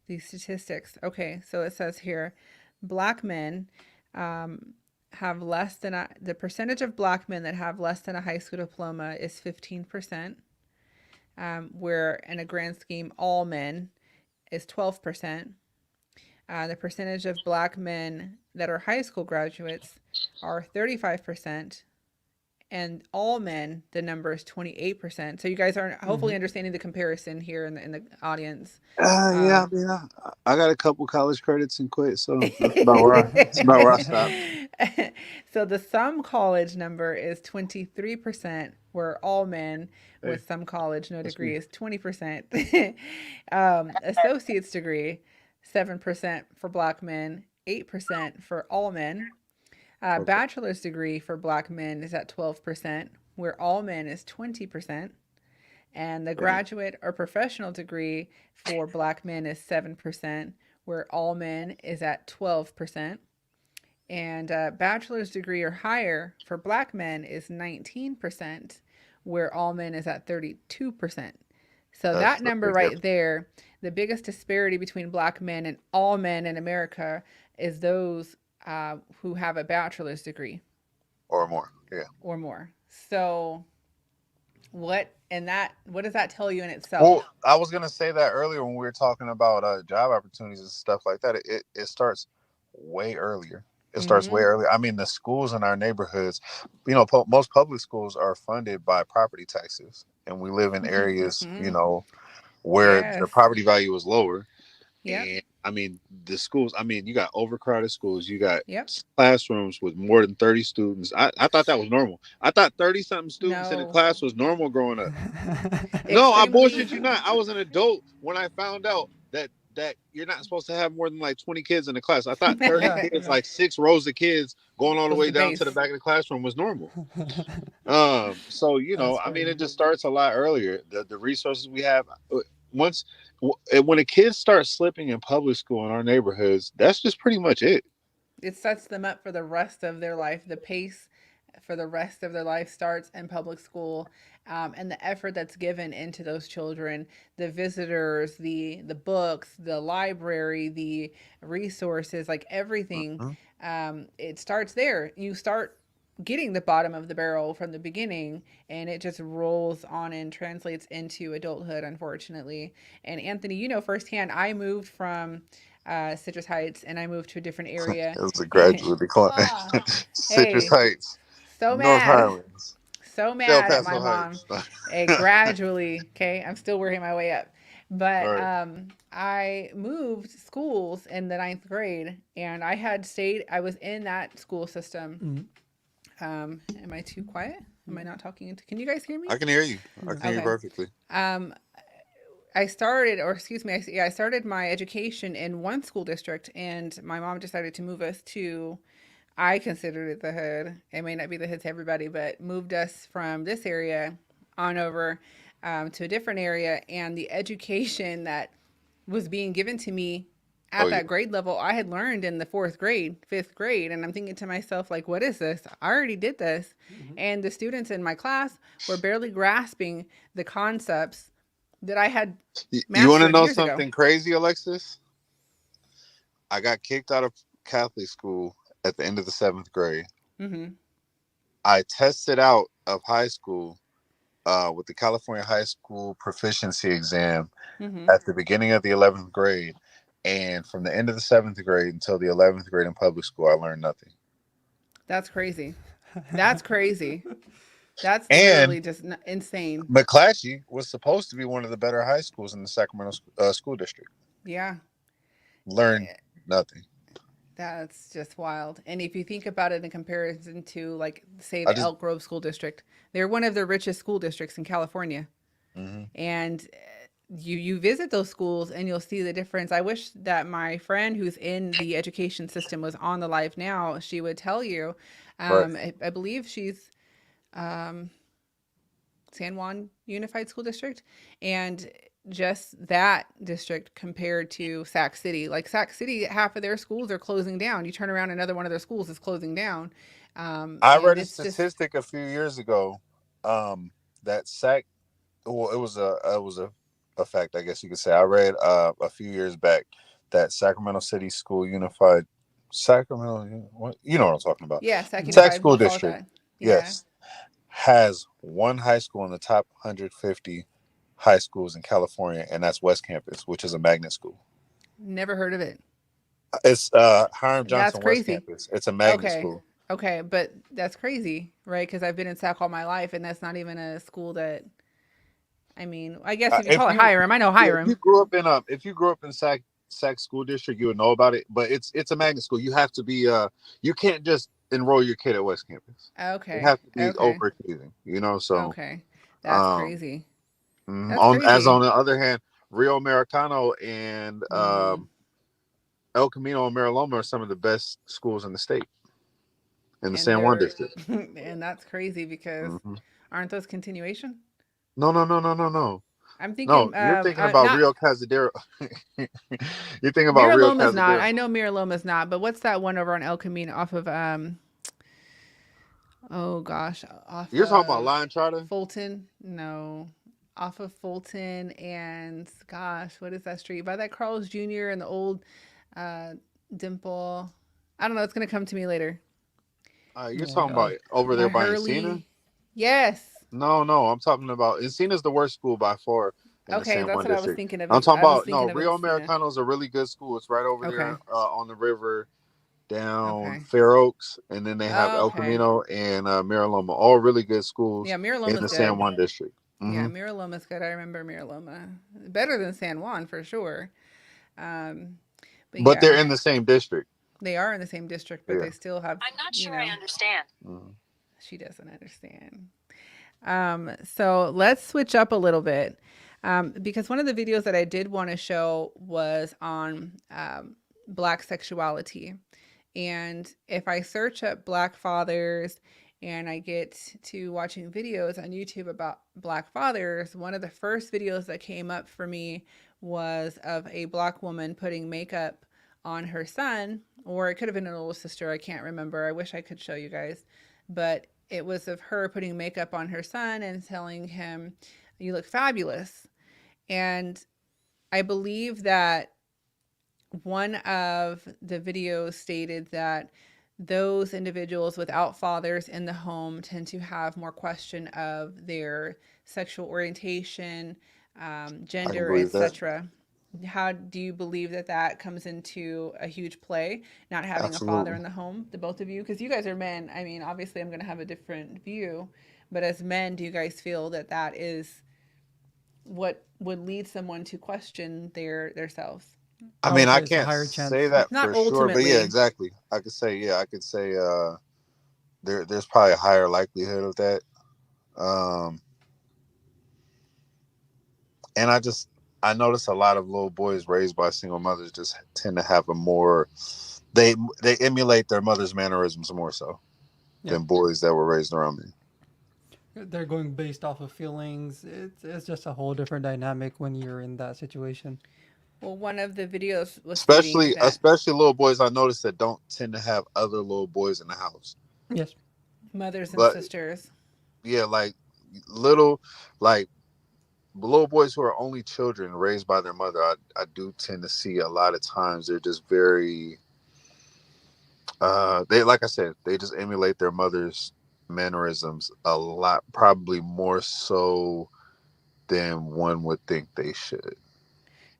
These statistics. Okay, so it says here Black men um, have less than the percentage of Black men that have less than a high school diploma is 15%, where in a grand scheme, all men is 12%. The percentage of Black men that are high school graduates are 35%, and all men, the number is 28%. So you guys are hopefully Mm-hmm. understanding the comparison here in the audience. Yeah, Um, I got a couple college credits and quit, so that's about where I stopped. so the some college number is 23%, where all men Hey, with some college, no that's me. degree, is 20%. Associate's degree, 7% for black men, 8% for all men. Okay. Bachelor's degree for black men is at 12%, where all men is 20%. And the Dang. graduate or professional degree for black men is 7%, where all men is at 12%. And bachelor's degree or higher for black men is 19%, where all men is at 32%. So That's that a number big right difference. there, the biggest disparity between black men and all men in America is those who have a bachelor's degree Or more. Yeah. or more. So what does that tell you in Well, itself? I was gonna say that earlier when we were talking about job opportunities and stuff like that. It starts way earlier. It starts way Mm-hmm. earlier. I mean, the schools in our neighborhoods, most public schools are funded by property taxes, and we live in areas, where the Yes. property value is lower. Yep. And I mean, the schools, you got overcrowded schools, you got Yep. classrooms with more than 30 students. I thought that was normal. I thought 30 something students in a No. class was normal growing up. No, I Extremely. bullshit you not. I was an adult when I found out that you're not supposed to have more than like 20 kids in the class. I thought 30 Yeah, kids, yeah. like 6 rows of kids going all the Was way the down to the base. back of the classroom was normal. So That's it funny. just starts a lot earlier. The resources we have, once when a kid starts slipping in public school in our neighborhoods, that's just pretty much it. It sets them up for the rest of their life. The pace for the rest of their life starts in public school, and the effort that's given into those children, the visitors, the books, the library, the resources, like everything, Mhm. it starts there. You start getting the bottom of the barrel from the beginning, and it just rolls on and translates into adulthood, unfortunately. And Anthony, you know firsthand, I moved from Citrus Heights, and I moved to a different area. It was a gradual decline. Ah, Citrus hey, Heights, so North mad, Highlands, so El mad at my Paso mom. Heights. Gradually, okay, I'm still working my way up. All But right. I moved schools in the ninth grade, and I had stayed. I was in that school system. Mm-hmm. Am I too quiet? Am I not talking? Can you guys hear me? I can hear you. I Yeah. can hear you Okay. perfectly. Um, I started, or excuse me, I started my education in one school district, and my mom decided to move us to, I considered it the hood. It may not be the hood to everybody, but moved us from this area on over to a different area. And the education that was being given to me Oh at yeah. that grade level, I had learned in the fourth grade, fifth grade. And I'm thinking to myself, like, what is this? I already did this. Mm-hmm. And the students in my class were barely grasping the concepts that I had You want to mastered know years ago. something crazy, Alexis? I got kicked out of Catholic school at the end of the seventh grade. Mm-hmm. I tested out of high school with the California High School Proficiency Exam Mm-hmm. at the beginning of the 11th grade. And from the end of the seventh grade until the 11th grade in public school, I learned nothing. That's crazy. That's crazy. That's And literally just insane. McClatchy was supposed to be one of the better high schools in the Sacramento school district. Yeah. Learned nothing. That's just wild. And if you think about it in comparison to, like, say, I the just. Elk Grove School District, they're one of the richest school districts in California. Mhm. And you visit those schools and you'll see the difference. I wish that my friend who's in the education system was on the live now. She would tell you. Right. I believe she's um, San Juan Unified School District, and just that district compared to Sac City. Like Sac City, half of their schools are closing down. You turn around, another one of their schools is closing down, I and read a it's just statistic a few years ago that well, it was a fact, I guess you could say. I read a few years back that Sacramento City School Unified Sacramento, you know what I'm talking about. yeah, Sac Mm-hmm. Sac Unified. School We call it District, that. Yeah, yes, has one high school in the top 150 high schools in California, and that's West Campus, which is a magnet school. never heard of it. It's Hiram That's Johnson West crazy. Campus. It's a magnet Okay, school. Okay, but that's crazy, right? Because I've been in Sac all my life, and that's not even a school that. I mean, I guess if you If call it you Hiram, I know yeah, if you Hiram. grew up in Sac school district, you would know about it. But it's a magnet school. You have to be you can't just enroll your kid at West Campus. It Okay, has to be okay, overachieving, you know. So okay. That's um crazy. mhm. That's On crazy. the other hand, Rio Americano and Mm. El Camino and Mariloma are some of the best schools in the state in the And San Juan they're, district. and that's crazy because Hmm. aren't those continuation? No, no, no, no, no, no. I'm No, thinking, you're thinking about not Rio Cazadero. You're thinking about Rio Miraloma's not. Cazadero. I know Miraloma's not, but what's that one over on El Camino off of oh gosh, off You're talking about of Lion Charter? Fulton? No. Off of Fulton and gosh, what is that street? By that Carl's Jr. and the old uh Dimple. I don't know, it's gonna come to me later. You're Yeah, talking about over there By by Encina? Hurley. Yes. No, no, I'm talking about Encina's the worst school by far in the Okay, San that's Juan what I was district. thinking of. I'm talking I was about no thinking of Rio Encina. Americano is a really good school. It's right over Okay. there on the river down Okay. Fair Oaks, and then they have El Okay. Camino and Mariloma, all really good schools Yeah, in Miraloma's the San good. Juan district. Yeah, Hmm. Miraloma's good. I remember Miraloma. Better than San Juan for sure. Um, but But they're yeah, in the same district. they are in the same district, but Yeah. they still have, I'm not you sure I know, understand. Mhm. she doesn't understand. So let's switch up a little bit. Because one of the videos that I did want to show was on Black sexuality. And if I search up Black fathers and I get to watching videos on YouTube about Black fathers, one of the first videos that came up for me was of a Black woman putting makeup on her son, or it could have been an older sister. I can't remember. I wish I could show you guys. But it was of her putting makeup on her son and telling him, "You look fabulous." And I believe that one of the videos stated that those individuals without fathers in the home tend to have more question of their sexual orientation, I can gender, believe that. etc. How do you believe that that comes into a huge play, not having a father Absolutely. in the home, the both of you? Because you guys are men. I mean, obviously, I'm going to have a different view, but as men, do you guys feel that that is what would lead someone to question their selves? I I mean, would I say it's a can't higher say chance. that Not for sure, but yeah, ultimately. exactly. I could say there's probably a higher likelihood of that. Um and I notice a lot of little boys raised by single mothers just tend to have a more they they emulate their mother's mannerisms more so Yeah, than boys that were raised around me. they're going based off of feelings. It's just a whole different dynamic when you're in that situation. Well, one of the videos was stating Especially that especially little boys I notice that don't tend to have other little boys in the house. Yes. mothers and But sisters. yeah, like little like little boys who are only children raised by their mother, I do tend to see a lot of times they're just very they like I said, they just emulate their mother's mannerisms a lot, probably more so than one would think they should.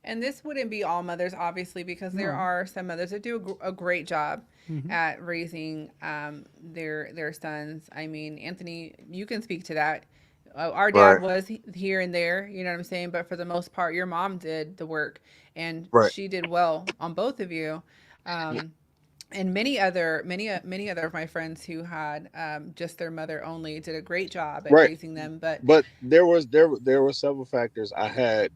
And this wouldn't be all mothers, obviously, because there No. are some mothers that do a great job Hmm. at raising their sons. I mean, Anthony, you can speak to that. Our dad Right, was here and there, you know what I'm saying, but for the most part, your mom did the work, and right, she did well on both of you. Um, and many other of my friends who had just their mother only did a great job at right. raising them. But But there were several factors. I had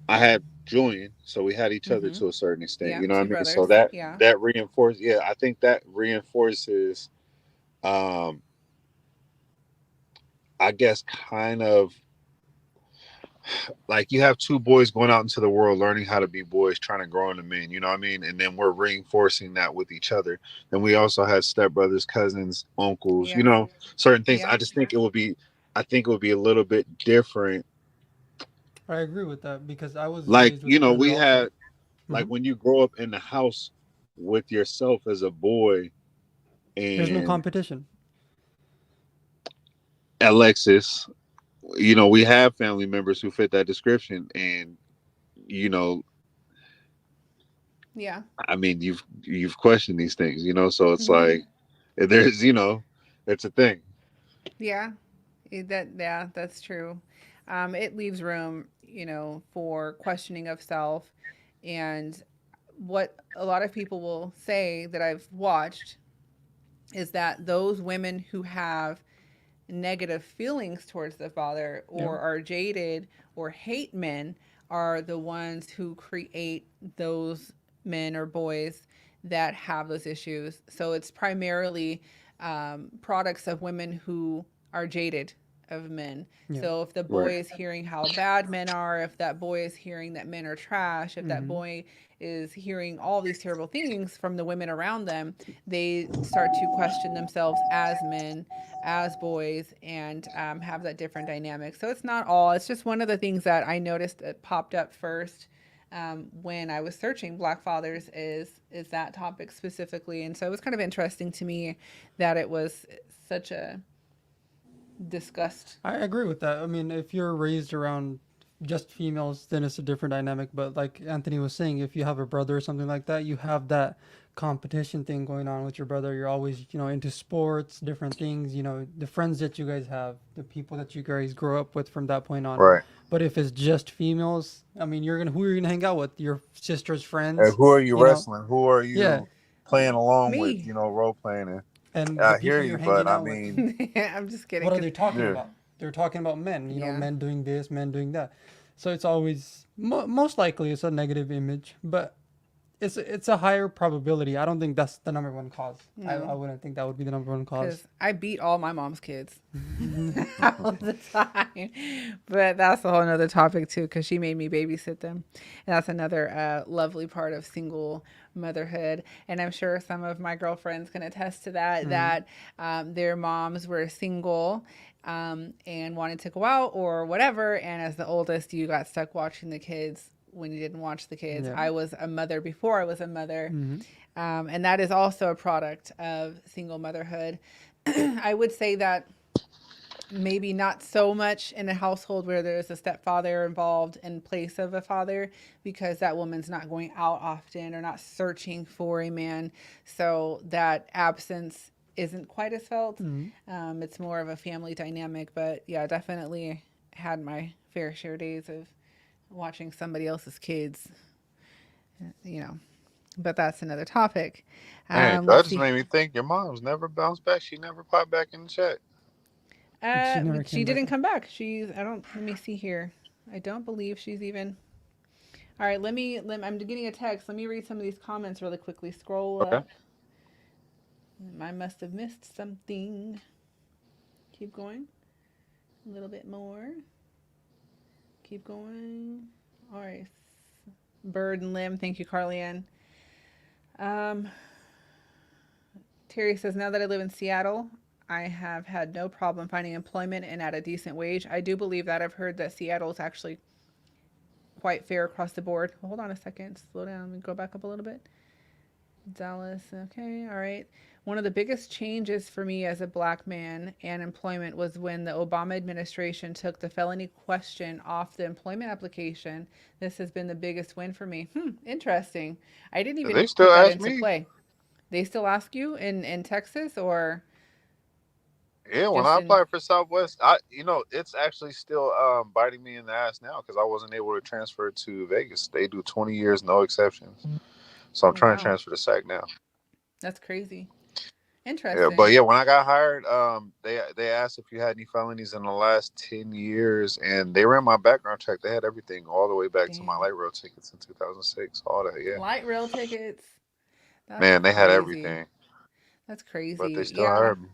I had Julian, so we had each other mm-hmm, to a certain extent. yeah, You know what two I mean? So brothers, yeah. that reinforces. Yeah, I think that reinforces. Um, I guess kind of like you have two boys going out into the world learning how to be boys, trying to grow into men. You know what I mean? And then we're reinforcing that with each other. And we also had stepbrothers, cousins, uncles. You Yeah, know, certain things. yeah. I just think it would be. I think it would be a little bit different. I agree with that because I was Like raised with you a know, brother we also. had Hmm. like when you grow up in the house with yourself as a boy There's no and competition. Alexis, you know, we have family members who fit that description, and you know, Yeah. I mean, you've questioned these things, so it's like there's, it's a thing. Yeah. Yeah, that's true. It leaves room, for questioning of self. And what a lot of people will say that I've watched is that those women who have negative feelings towards the father Yep. or are jaded or hate men are the ones who create those men or boys that have those issues. So it's primarily products of women who are jaded of men. Yep. So if the Right. boy is hearing how bad men are, if that boy is hearing that men are trash, if that Mm-hmm. boy is hearing all these terrible things from the women around them, they start to question themselves as men, as boys, and have that different dynamic. So it's not all, it's just one of the things that I noticed that popped up first when I was searching Black fathers is that topic specifically. And so it was kind of interesting to me that it was such a discussed. I agree with that. I mean, if you're raised around just females, then it's a different dynamic. But like Anthony was saying, if you have a brother or something like that, you have that competition thing going on with your brother. You're always, into sports, different things, the friends that you guys have, the people that you guys grow up with from that point on. Right. But if it's just females, I mean, who are you gonna hang out with? Your sister's And friends, who are you you know? wrestling? Who are Yeah. you playing along with? Me. Role playing. And And the I hear people you're you, but hanging I out with, mean, I'm just kidding. what are Cause they talking yeah. about? They're talking about men, yeah, men doing this, men doing that. So it's always most likely it's a negative image, but it's a higher probability. I don't think that's the number one cause. I no, wouldn't think that would be the number one cause. because I beat all my mom's kids all the time. But that's a whole nother topic too, because she made me babysit them. And that's another lovely part of single motherhood. And I'm sure some of my girlfriends can attest to that, Mm, that their moms were single and wanted to go out or whatever. And as the oldest, you got stuck watching the kids when you didn't watch the kids. yeah. I was a mother before I was a mother. Mm-hmm. And that is also a product of single motherhood. I would say that maybe not so much in a household where there's a stepfather involved in place of a father, because that woman's not going out often or not searching for a man. So that absence isn't quite as felt. Mm-hmm. It's more of a family dynamic. But yeah, definitely had my fair share days of watching somebody else's kids, you know. But that's another topic. Hey, that Let's just see. made me think your mom's never bounced back. She never popped back in the chat. She never She came back. didn't come back. I don't, let me see here. I don't believe she's even. All right, I'm getting a text. Let me read some of these comments really quickly. Scroll Okay. up. I must have missed something. Keep going. A little bit more. Keep going. All right. Bird and Limb. Thank you, Carly-Ann. Um, Terry says, now that I live in Seattle, I have had no problem finding employment and at a decent wage. I do believe that. I've heard that Seattle is actually quite fair across the board. Hold on a second. Slow down. Let me go back up a little bit. Dallas. Okay. All right. One of the biggest changes for me as a black man and employment was when the Obama administration took the felony question off the employment application. This has been the biggest win for me. Interesting. I didn't They even still put that ask into me. play. They still ask you in Texas or Yeah, when just I in. applied for Southwest, it's actually still biting me in the ass now because I wasn't able to transfer to Vegas. They do 20 years, no exceptions. So I'm Oh, trying to wow. transfer to SAC now. That's crazy. Yeah, but Interesting. yeah, when I got hired, they asked if you had any felonies in the last 10 years, and they ran my background check. They had everything all the way back to my Dang. light rail tickets in 2006. All that, yeah, Light rail tickets. That's man, they had crazy. everything, That's but they crazy. still Yeah, hired me.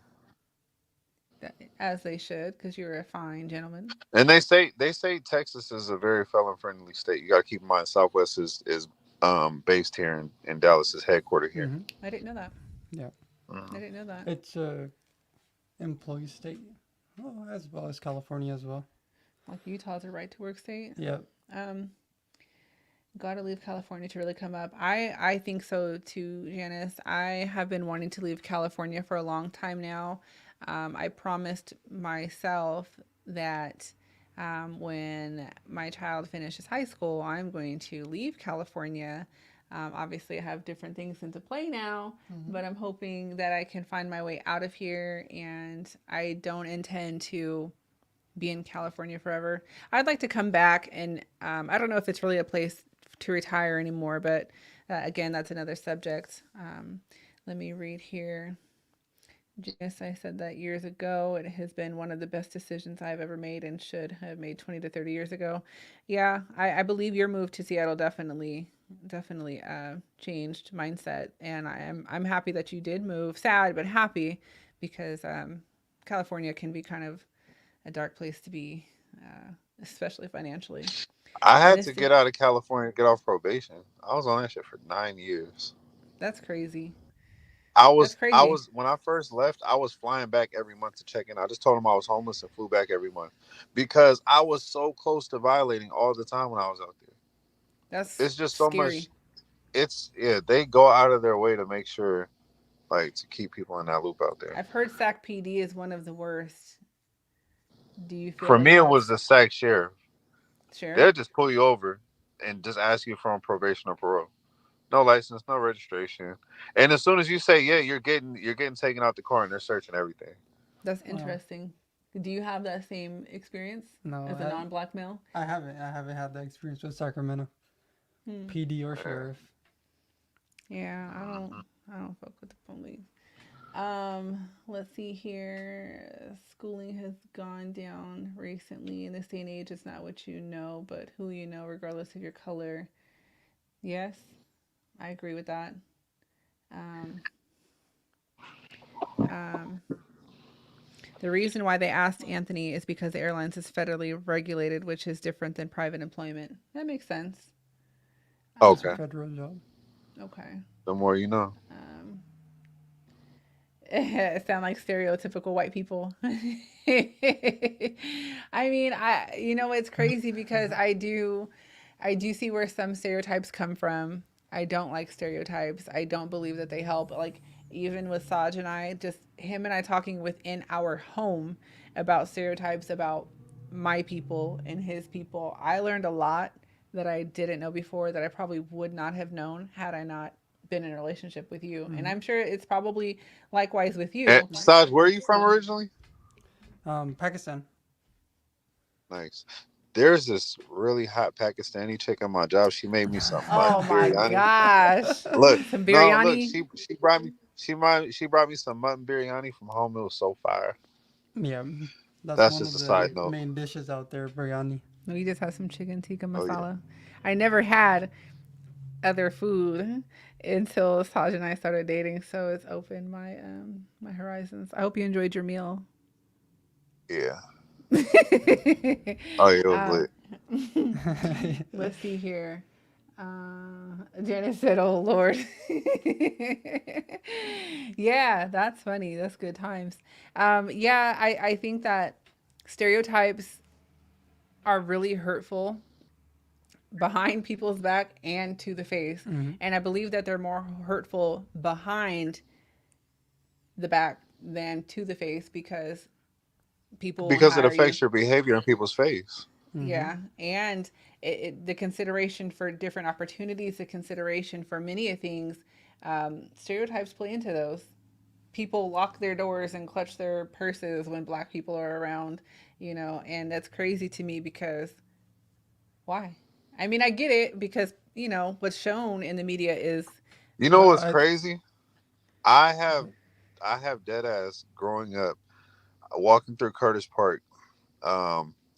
as they should, because you're a fine gentleman. And they say Texas is a very felon friendly state. You got to keep in mind Southwest is based here in Dallas, is headquartered here. Mm-hmm. I didn't know that. Yeah. I Hmm. didn't know that. It's a employee state, as well as California as well. Like Utah's a right to work state. Yep. Um, Gotta leave California to really come up. I think so too, Janice. I have been wanting to leave California for a long time now. I promised myself that when my child finishes high school, I'm going to leave California Obviously, I have different things into play now, Hmm. but I'm hoping that I can find my way out of here. And I don't intend to be in California forever. I'd like to come back, and I don't know if it's really a place to retire anymore, but again, that's another subject. Let me read here. Janice, I said that years ago. It has been one of the best decisions I've ever made and should have made 20 to 30 years ago. Yeah, I believe your move to Seattle definitely changed mindset, and I'm happy that you did move. Sad but happy because California can be kind of a dark place to be, especially financially. I And had this to get out of California, get off probation. I was on that shit for 9 years. that's crazy. I That's was I crazy. was when I first left, I was flying back every month to check in. I just told them I was homeless and flew back every month because I was so close to violating all the time when I was out there. That's It's just so scary. much. It's yeah, they go out of their way to make sure like to keep people in that loop out there. I've heard SAC PD is one of the worst. Do you feel For like me, it was that's the SAC sheriff. sheriff? They'll just pull you over and just ask you for on probation or parole. No license, no registration. And as soon as you say yeah, you're getting taken out the car and they're searching everything. That's Wow. interesting. Do you have that same experience No, as a non-black male? I haven't. I haven't had that experience with Sacramento Hmm. PD or Yeah. sheriff. Yeah, I don't fuck with the police. Let's see here. Schooling has gone down recently. In this day and age, it's not what you know, but who you know, regardless of your color. Yes, I agree with that. Um, um, the reason why they asked Anthony is because the airlines is federally regulated, which is different than private employment. That makes sense. It's a Okay. Um, federal job. okay. The more you know. Um, sound like stereotypical white people. I mean, it's crazy because I do see where some stereotypes come from. I don't like stereotypes. I don't believe that they help. Like even with Saj and I, just him and I talking within our home about stereotypes about my people and his people. I learned a lot that I didn't know before that I probably would not have known had I not been in a relationship with you. And Hmm. I'm sure it's probably likewise with And you. Saj, where are you from originally? Pakistan. Nice. There's this really hot Pakistani chick on my job. She made me some Oh mutton my biryani. gosh. Look, Some no, look, biryani. she brought me some mutton biryani from home. It was so fire. Yeah, that's That's one just of a the side note. main dishes out there, biryani. No, you just have some chicken tikka Oh yeah, masala. I never had other food until Saj and I started dating, so it's opened my horizons. I hope you enjoyed your meal. yeah. Oh yeah, it was um, lit. let's see here. Janice said, "Oh Lord." Yeah, that's funny. That's good times. Yeah, I think that stereotypes are really hurtful behind people's back and to the face. Hmm. And I believe that they're more hurtful behind the back than to the face because people won't Because it hire you. affects your behavior in people's face. Hmm. Yeah. And the consideration for different opportunities, the consideration for many of things, stereotypes play into those. People lock their doors and clutch their purses when black people are around, and that's crazy to me because why? I mean, I get it because, what's shown in the media is You know But what's crazy? I have I have dead ass growing up walking through Curtis Park,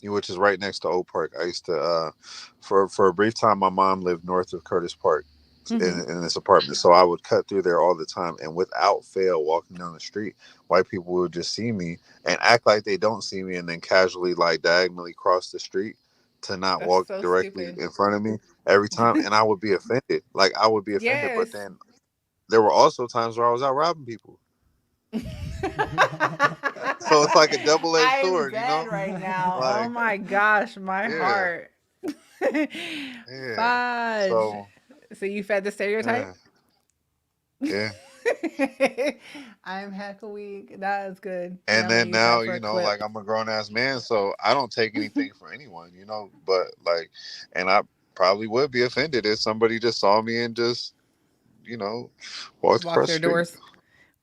which is right next to Oak Park. I used to for a brief time my mom lived north of Curtis Park mhm, in this apartment. So I would cut through there all the time and without fail walking down the street, white people would just see me and act like they don't see me and then casually like diagonally cross the street to not that's walk so directly stupid. in front of me every time and I would be offended. Like I would be offended, but Yes. then there were also times where I was out robbing people. So it's like a double edged I'm sword, you dead know? right now. Oh Like, my gosh, my yeah, heart. yeah. Fudge. So, So you fed the stereotype? yeah, yeah. I'm heck weak. That is good. And And I'm gonna then use that now, for a like clip. I'm a grown ass man, so I don't take anything from anyone, But like, and probably would be offended if somebody just saw me and just, you know, walked Lock across the their street. doors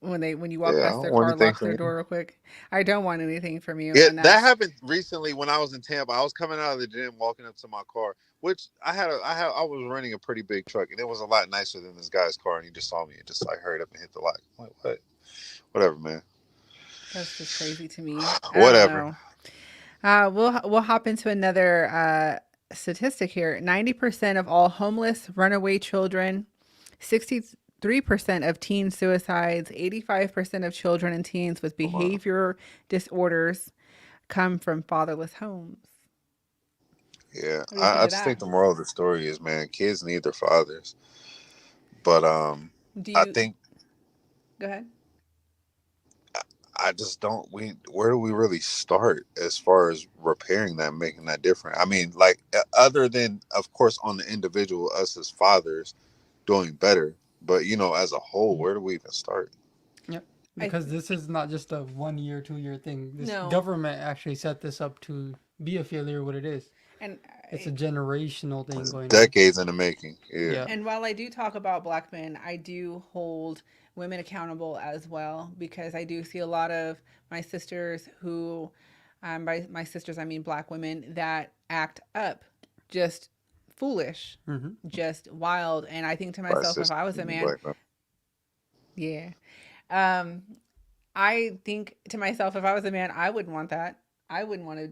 when you walk Yeah, I past don't their want car, anything lock from their you. door real quick. I don't want anything from you, Yeah, and that that's happened recently when I was in Tampa. I was coming out of the gym, walking up to my car, which I was running a pretty big truck, and it was a lot nicer than this guy's car. And he just saw me and just like hurried up and hit the light. I'm like, what? Whatever, man. just crazy to me. I don't Whatever. know. We'll hop into another statistic here. 90% of all homeless runaway children, 63% of teen suicides, 85% of children and teens with Come on. behavior disorders come from fatherless homes. Yeah, What do you think I of just that? think the moral of the story is, man, kids need their fathers, but Do I you think go ahead? I just don't. Where do we really start as far as repairing that, making that different? I mean, like other than of course on the individual, us as fathers doing better, but as a whole, Mm. where do we even start? Yep. I Because this is not just a 1 year, 2 year thing. This No, government actually set this up to be a failure. What it is, and it's a generational thing It's going on. decades in the making. Yeah. Yeah. And while I do talk about black men, I do hold women accountable as well because I do see a lot of my sisters who, by my sisters, I mean black women that act up, just foolish, Mm-hmm. just wild. And I think to By myself, if sister I was a man, black men. yeah. Um, I think to myself, if I was a man, I wouldn't want that. I wouldn't want to,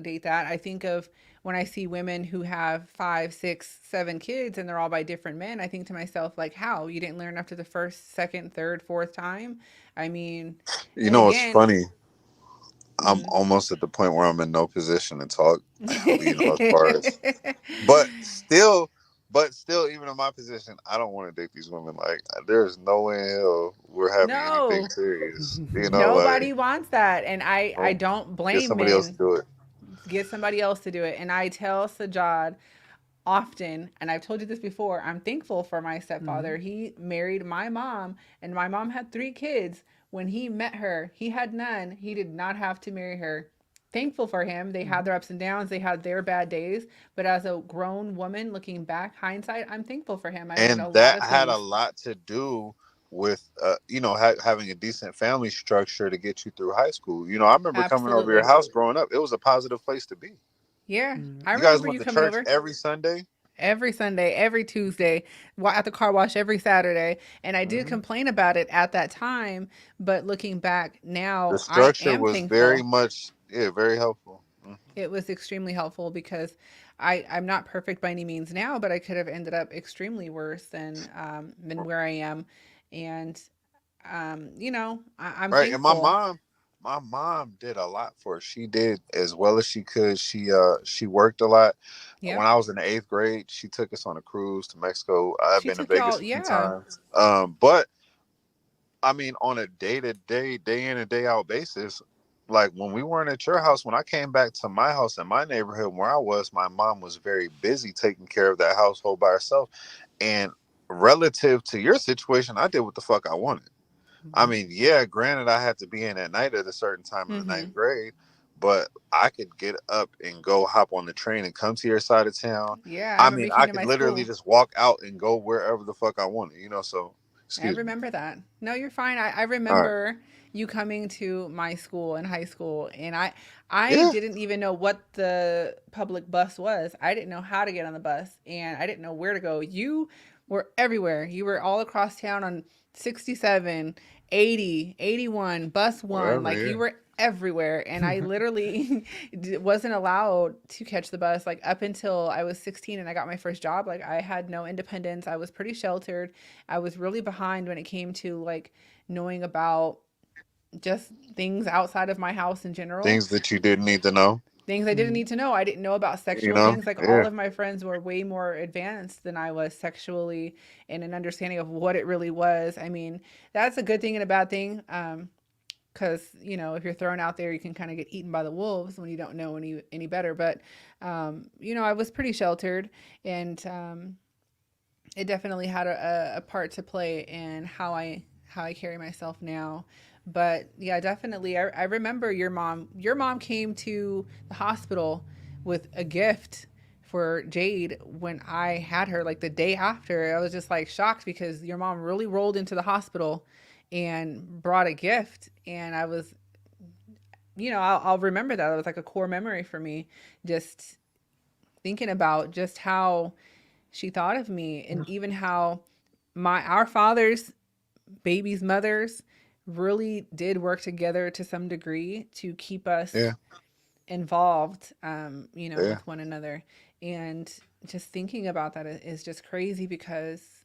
date that. I think of when I see women who have five, six, seven kids and they're all by different men. I think to myself, like, how? You didn't learn after the first, second, third, fourth time? I mean, You and know what's again, funny? I'm mm-hmm. almost at the point where I'm in no position to talk. As far as, but still, even in my position, I don't want to date these women. Like, there's no way in hell we're having anything No, serious. Like, nobody wants that. And I don't don't get blame somebody else to men. do it. Get somebody else to do it. And I tell Sajad, often, and I've told you this before, I'm thankful for my Mm-hmm. stepfather. He married my mom, and my mom had three kids. When he met her, he had none. He did not have to marry her. Thankful for him. They Mm-hmm. had their ups and downs, they had their bad days. But as a grown woman looking back, hindsight, I'm thankful for him. I learned a And lot that of had a things. lot to do with having a decent family structure to get you through high school. I remember coming over your Absolutely. house growing up. It was a positive place to be. Yeah. Mm-hmm. I You guys remember went you to coming church over every Sunday. every Sunday, every Tuesday, at the car wash every Saturday. And I did Hmm. complain about it at that time. But looking back The now, I structure am was very thankful. much, yeah, very helpful. Mhm. It was extremely helpful because I'm not perfect by any means now, but I could have ended up extremely worse than where I am. And, I'm Right, and thankful. my mom did a lot for us. She did as well as she could. She worked a lot. When Yep. I was in the eighth grade, she took us on a cruise to Mexico. I've She been to took y'all, Vegas a few yeah, times. But I mean, on a day to day, day in and day out basis, like when we weren't at your house, when I came back to my house in my neighborhood where I was, my mom was very busy taking care of that household by herself. And relative to your situation, I did what the fuck I wanted. I mean, yeah, granted, I had to be in at night at a certain time in the mm-hmm. ninth grade, but I could get up and go hop on the train and come to your side of town. Yeah, I I remember mean, you came I to could my literally school. just walk out and go wherever the fuck I wanted. So, I excuse me. remember that. No, you're fine. I All right. remember you coming to my school in high school, and I Yeah. didn't even know what the public bus was. I didn't know how to get on the bus, and I didn't know where to go. You were everywhere. You were all across town on 67, 80, 81, bus one. Whatever, Like yeah. you were everywhere, and I literally wasn't allowed to catch the bus like up until I was 16 and I got my first job. Like I had no independence. I was pretty sheltered. I was really behind when it came to like knowing about just things outside of my house in general. Things that you didn't need to know, Things I didn't need to know. I didn't know about you sexual know? things. Like all Yeah. of my friends were way more advanced than I was sexually in an understanding of what it really was. I mean, that's a good thing and a bad thing. Because if you're thrown out there, you can kind of get eaten by the wolves when you don't know any better. But I was pretty sheltered, and it definitely had a part to play in how I carry myself now. But yeah, definitely, I remember your mom. Your mom came to the hospital with a gift for Jade when I had her, like the day after. I was just like shocked because your mom really rolled into the hospital and brought a gift. And I was, I'll remember that. It was like a core memory for me, just thinking about just how she thought of me and even how our fathers, babies' mothers, really did work together to some degree to keep us Yeah, involved, yeah. with one another. And just thinking about that is just crazy because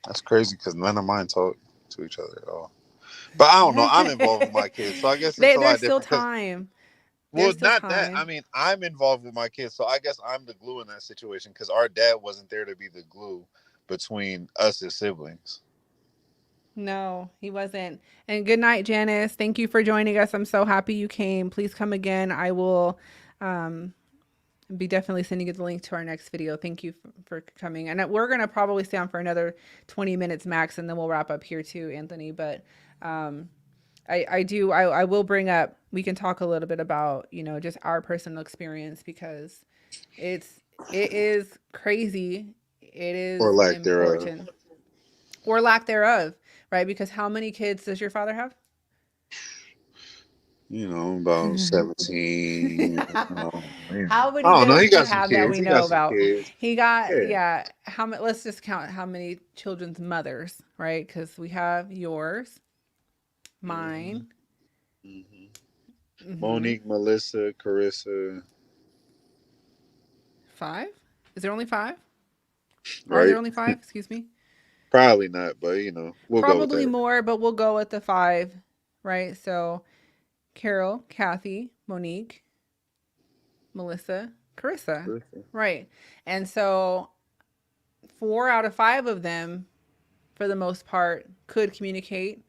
That's crazy because none of mine talk to each other at all. But I don't know. I'm involved with my kids, so I guess it's a there's lot still different. Because time. well, There's still not that. I time. mean, I'm involved with my kids, so I guess I'm the glue in that situation because our dad wasn't there to be the glue between us as siblings. No, he wasn't. And good night, Janice. Thank you for joining us. I'm so happy you came. Please come again. I will um, be definitely sending you the link to our next video. Thank you for coming. And we're going to probably stay on for another 20 minutes max, and then we'll wrap up here too, Anthony. But um, I will bring up, we can talk a little bit about, just our personal experience because it's, it is crazy. It Or is lack thereof. important or lack thereof, right? Because how many kids does your father have? About 17. How I many don't know. does He he got some have that kids. we He know got some about? kids. He got, Yeah. yeah. How many? Let's just count how many children's mothers, right? Because we have yours, hmm mine. hmm Mm-hmm. Monique, Melissa, Carissa, Five? Is there only five? Are there right? only five? Excuse me. Probably not, but we'll go with Probably that. more, but we'll go with the five, right? So Carol, Kathy, Monique, Melissa, Carissa, Carissa. right? And so four out of five of them, for the most part, could communicate.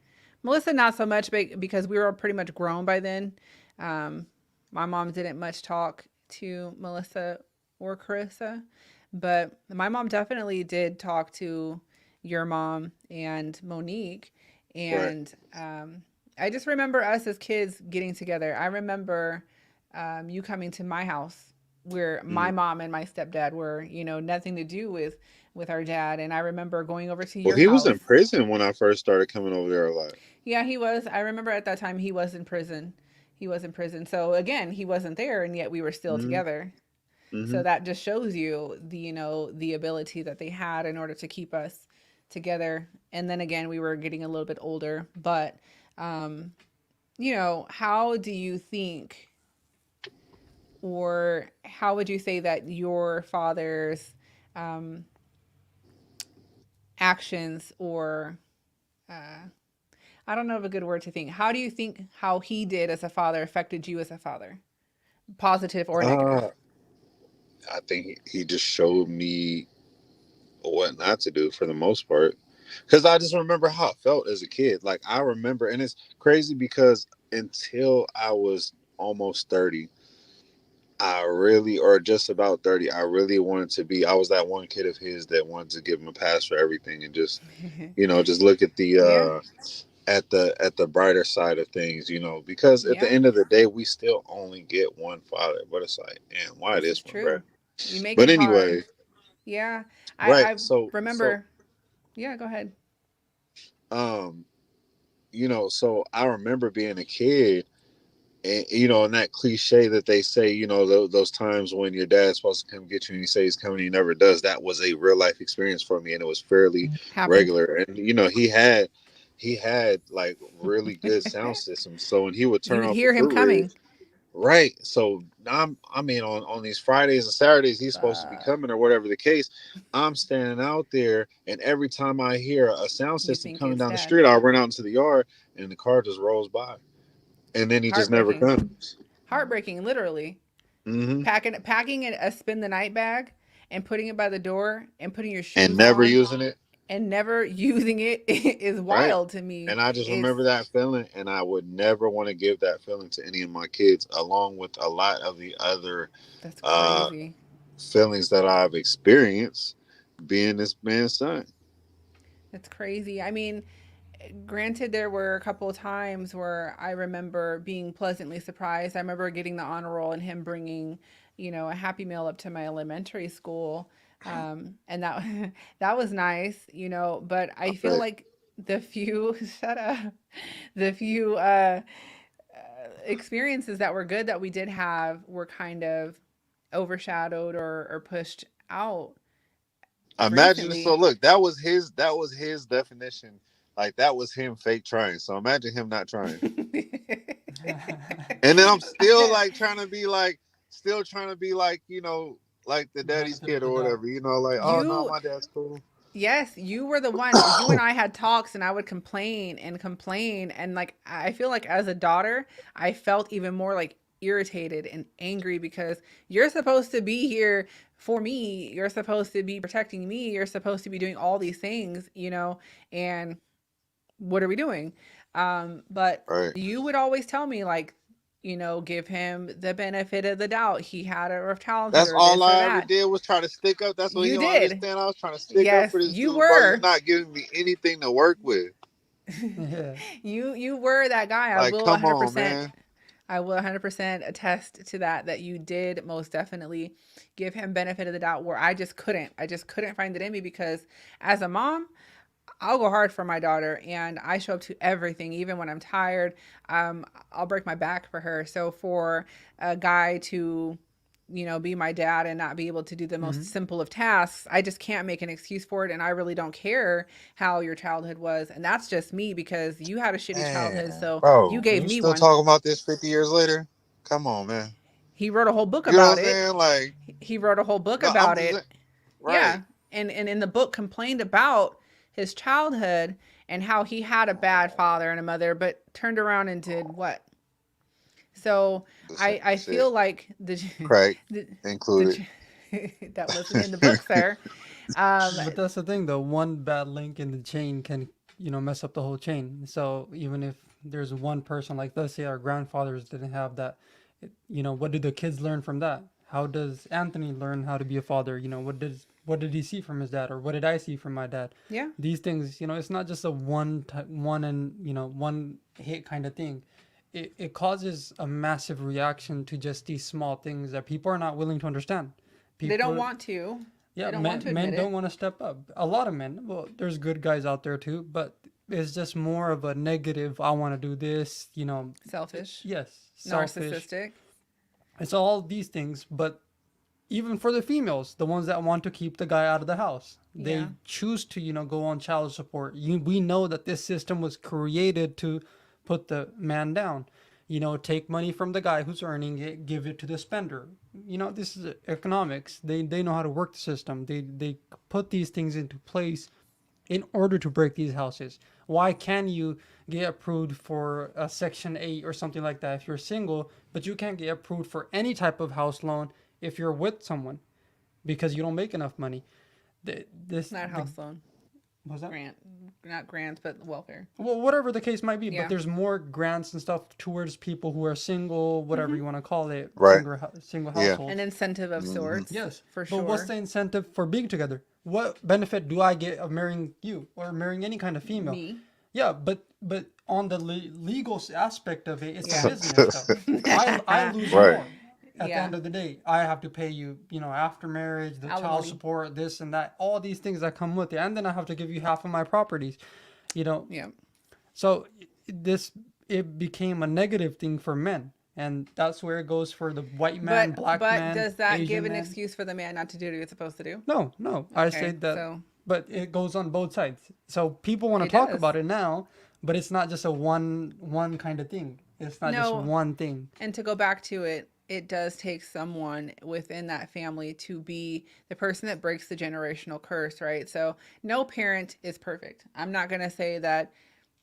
Melissa, not so much, because we were pretty much grown by then. Um, my mom didn't much talk to Melissa or Carissa, but my mom definitely did talk to your mom and Monique. Right. And I just remember us as kids getting together. I remember you coming to my house where my hmm mom and my stepdad were, nothing to do with our dad. And I remember going over to Well, your he was house. in prison when I first started coming over there a lot. Yeah, he was. I remember at that time he was in prison. He was in prison. So again, he wasn't there and yet we were still hmm together. hmm So that just shows you the ability that they had in order to keep us together. And then again, we were getting a little bit older, but um, how do you think, or how would you say that your father's um, actions, or uh, I don't know of a good word to think. How do you think how he did as a father affected you as a father, positive or Uh, negative? I think he just showed me what not to do for the most part. Because I just remember how I felt as a kid. Like, I remember, and it's crazy because until I was almost 30, I really, or just about 30, I really wanted to be. I was that one kid of his that wanted to give him a pass for everything and just, just look at Yeah, the brighter side of things, because at the yeah, end of the day, we still only get one father. But it's like, man, why this this is one, bro? true. You make But it hard. anyway, Yeah, right. I So remember. Yeah, go ahead. um, so I remember being a kid, and and that cliche that they say, those times when your dad's supposed to come get you and he says he's coming, he never does. That was a real life experience for me, and it was fairly Happened. regular. And he had like really good sound systems. So when he would You turn would off the hear him fruit rig, coming. right? So on these Fridays and Saturdays, he's supposed to be Uh, coming or whatever the case. I'm standing out there, and every time I hear a sound you system think coming it's down the dad. street, I'll run out into the yard, and the car just rolls by, and then he just never Heartbreaking. comes. Heartbreaking, literally. hmm Packing a spend the night bag and putting it by the door and putting your And shoes never on using it, and never using it is right? wild to me. And I just It's remember that feeling, and I would never want to give that feeling to any of my kids, along with a lot of the other That's uh, crazy. feelings that I've experienced being this man's son. That's crazy. I mean, granted, there were a couple of times where I remember being pleasantly surprised. I remember getting the honor roll and him bringing, a Happy Meal up to my elementary school. And that that was nice, but I I feel bet. like the few shut up, the few experiences that were good that we did have were kind of overshadowed or pushed out Imagine, so recently. look, that was his definition. Like that was him fake trying. So imagine him not trying. And then I'm still like trying to be like, still trying to be like, like the daddy's Benefit of kid the or doubt. whatever. Like, oh no, you my dad's cool. Yes, you were the one. You and I had talks, and I would complain and complain. And like, I feel like as a daughter, I felt even more like irritated and angry because you're supposed to be here for me. You're supposed to be protecting me. You're supposed to be doing all these things, and what are we doing? But Right. you would always tell me, like, give him the benefit of the doubt. He had a rough childhood That's or all this or I ever that. did was try to stick up. That's what he You don't did. understand. I was trying to stick up Yes, for this you dude, bro. You're were. not giving me anything to work with. Yeah. You were that guy. Like, come on, man. I will 100% attest to that you did most definitely give him benefit of the doubt where I just couldn't find it in me because as a mom, I'll go hard for my daughter and I show up to everything even when I'm tired. I'll break my back for her. So for a guy to be my dad and not be able to do the most Hmm. simple of tasks, I just can't make an excuse for it. And I really don't care how your childhood was. And that's just me because you had a shitty childhood. Man, So you bro, gave you me still one. talking about this 50 years later? Come on, man. He wrote a whole book You know what about I'm it. saying? Like, He wrote a whole book no, I'm about just saying. it. Right. Yeah. And in the book complained about his childhood and how he had a bad father and a mother, but turned around and did what? So The same I shit. feel like Crack the, included. the that wasn't in the book, sir. Um, But that's the thing, though. One bad link in the chain can, mess up the whole chain. So even if there's one person, like let's say our grandfathers didn't have that, what did the kids learn from that? How does Anthony learn how to be a father? What did he see from his dad, or what did I see from my dad? yeah, These things, it's not just a one and one hit kind of thing. It causes a massive reaction to just these small things that people are not willing to understand. they don't People want to. Yeah, They don't want to men admit don't it. want to step up. A lot of men. Well, there's good guys out there too, but it's just more of a negative. I want to do this. Selfish, Yes, selfish. narcissistic. It's all these things. But even for the females, the ones that want to keep the guy out of the house, Yeah. they choose to go on child support. We know that this system was created to put the man down. Take money from the guy who's earning it, give it to the spender. This is economics. They know how to work the system. They put these things into place in order to break these houses. Why can you get approved for a Section 8 or something like that if you're single, but you can't get approved for any type of house loan if you're with someone because you don't make enough money? Not The house loan, was that grant, not grants, but welfare. well, whatever the case might be, but Yeah. there's more grants and stuff towards people who are single, whatever you want to call it, Right. single Yeah. An households. incentive of Hmm. sorts, Yes, for but what's sure. the incentive for being together? What benefit do I get of marrying you or marrying any kind of female? Me. Yeah, but on the legal aspect of it, it's a Yeah. business stuff. I lose Right. more at the Yeah. end of the day. I have to pay you, after marriage, the child Alimony. support, this and that, all these things that come with it, and then I have to give you half of my properties. You know, Yeah. so this it became a negative thing for men, and that's where it goes for the white man, black But man, does that give Asian an man. excuse for the man not to do what he's supposed to do? No, no, I say Okay. that, So but it goes on both sides. So people want to it talk does. about it now, but it's not just a one kind of thing. It's not just No, one thing. and to go back to it, it does take someone within that family to be the person that breaks the generational curse, right? So no parent is perfect. I'm not going to say that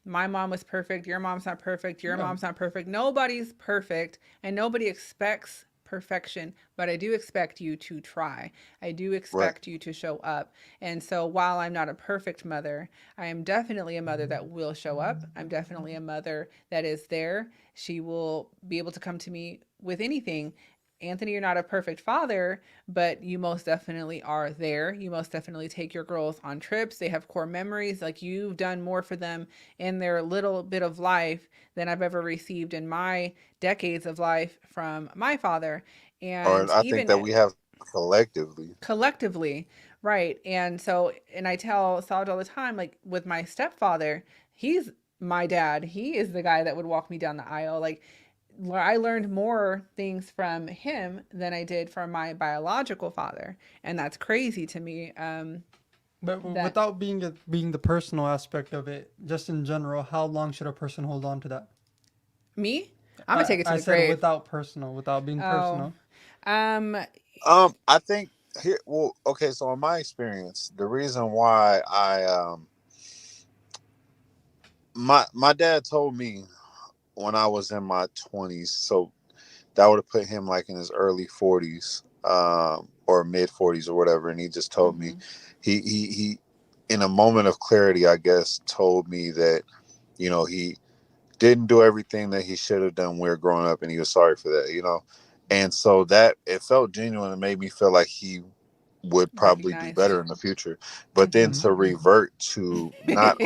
my mom was perfect, your mom's not perfect, your No, mom's not perfect. Nobody's perfect, and nobody expects perfection, but I do expect you to try. I do Right. expect you to show up. And so while I'm not a perfect mother, I am definitely a mother that will show up. I'm definitely a mother that is there. She will be able to come to me with anything. Anthony, you're not a perfect father, but you most definitely are there. You most definitely take your girls on trips. They have core memories. Like you've done more for them in their little bit of life than I've ever received in my decades of life from my father. And Or I think even that we have collectively. collectively, right? And so, and I tell Saj all the time, like with my stepfather, he's my dad. He is the guy that would walk me down the aisle. Like I learned more things from him than I did from my biological father, and that's crazy to me. But That without being the personal aspect of it, just in general, how long should a person hold on to that? me, I'm gonna take it to I the said grave. without personal, without being Oh, personal. um, I think here. Well, okay. So in my experience, the reason why my dad told me when I was in my 20s, so that would have put him like in his early 40s, or mid 40s or whatever, and he just told me, mhm, he in a moment of clarity, I guess, told me that he didn't do everything that he should have done when we were growing up, and he was sorry for that. And so that it felt genuine and made me feel like he would probably do recognized. better in the future. But then Mhm. Hmm. to revert to not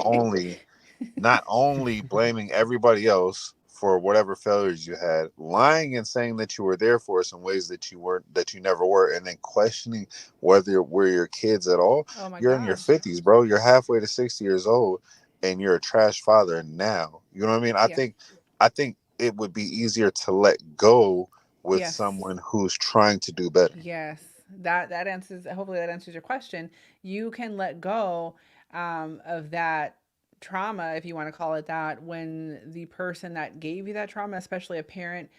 only blaming everybody else for whatever failures you had, lying and saying that you were there for us in ways that you weren't, that you never were, and then questioning whether we're your kids at all. Oh my You're in your gosh. 50s, bro. You're halfway to 60 years old, and you're a trash father now. You know what I mean? I Yeah. think, I think it would be easier to let go with Yes. someone who's trying to do better. Yes, that answers. Hopefully, that answers your question. You can let go of that trauma, if you want to call it that, when the person that gave you that trauma, especially a parent,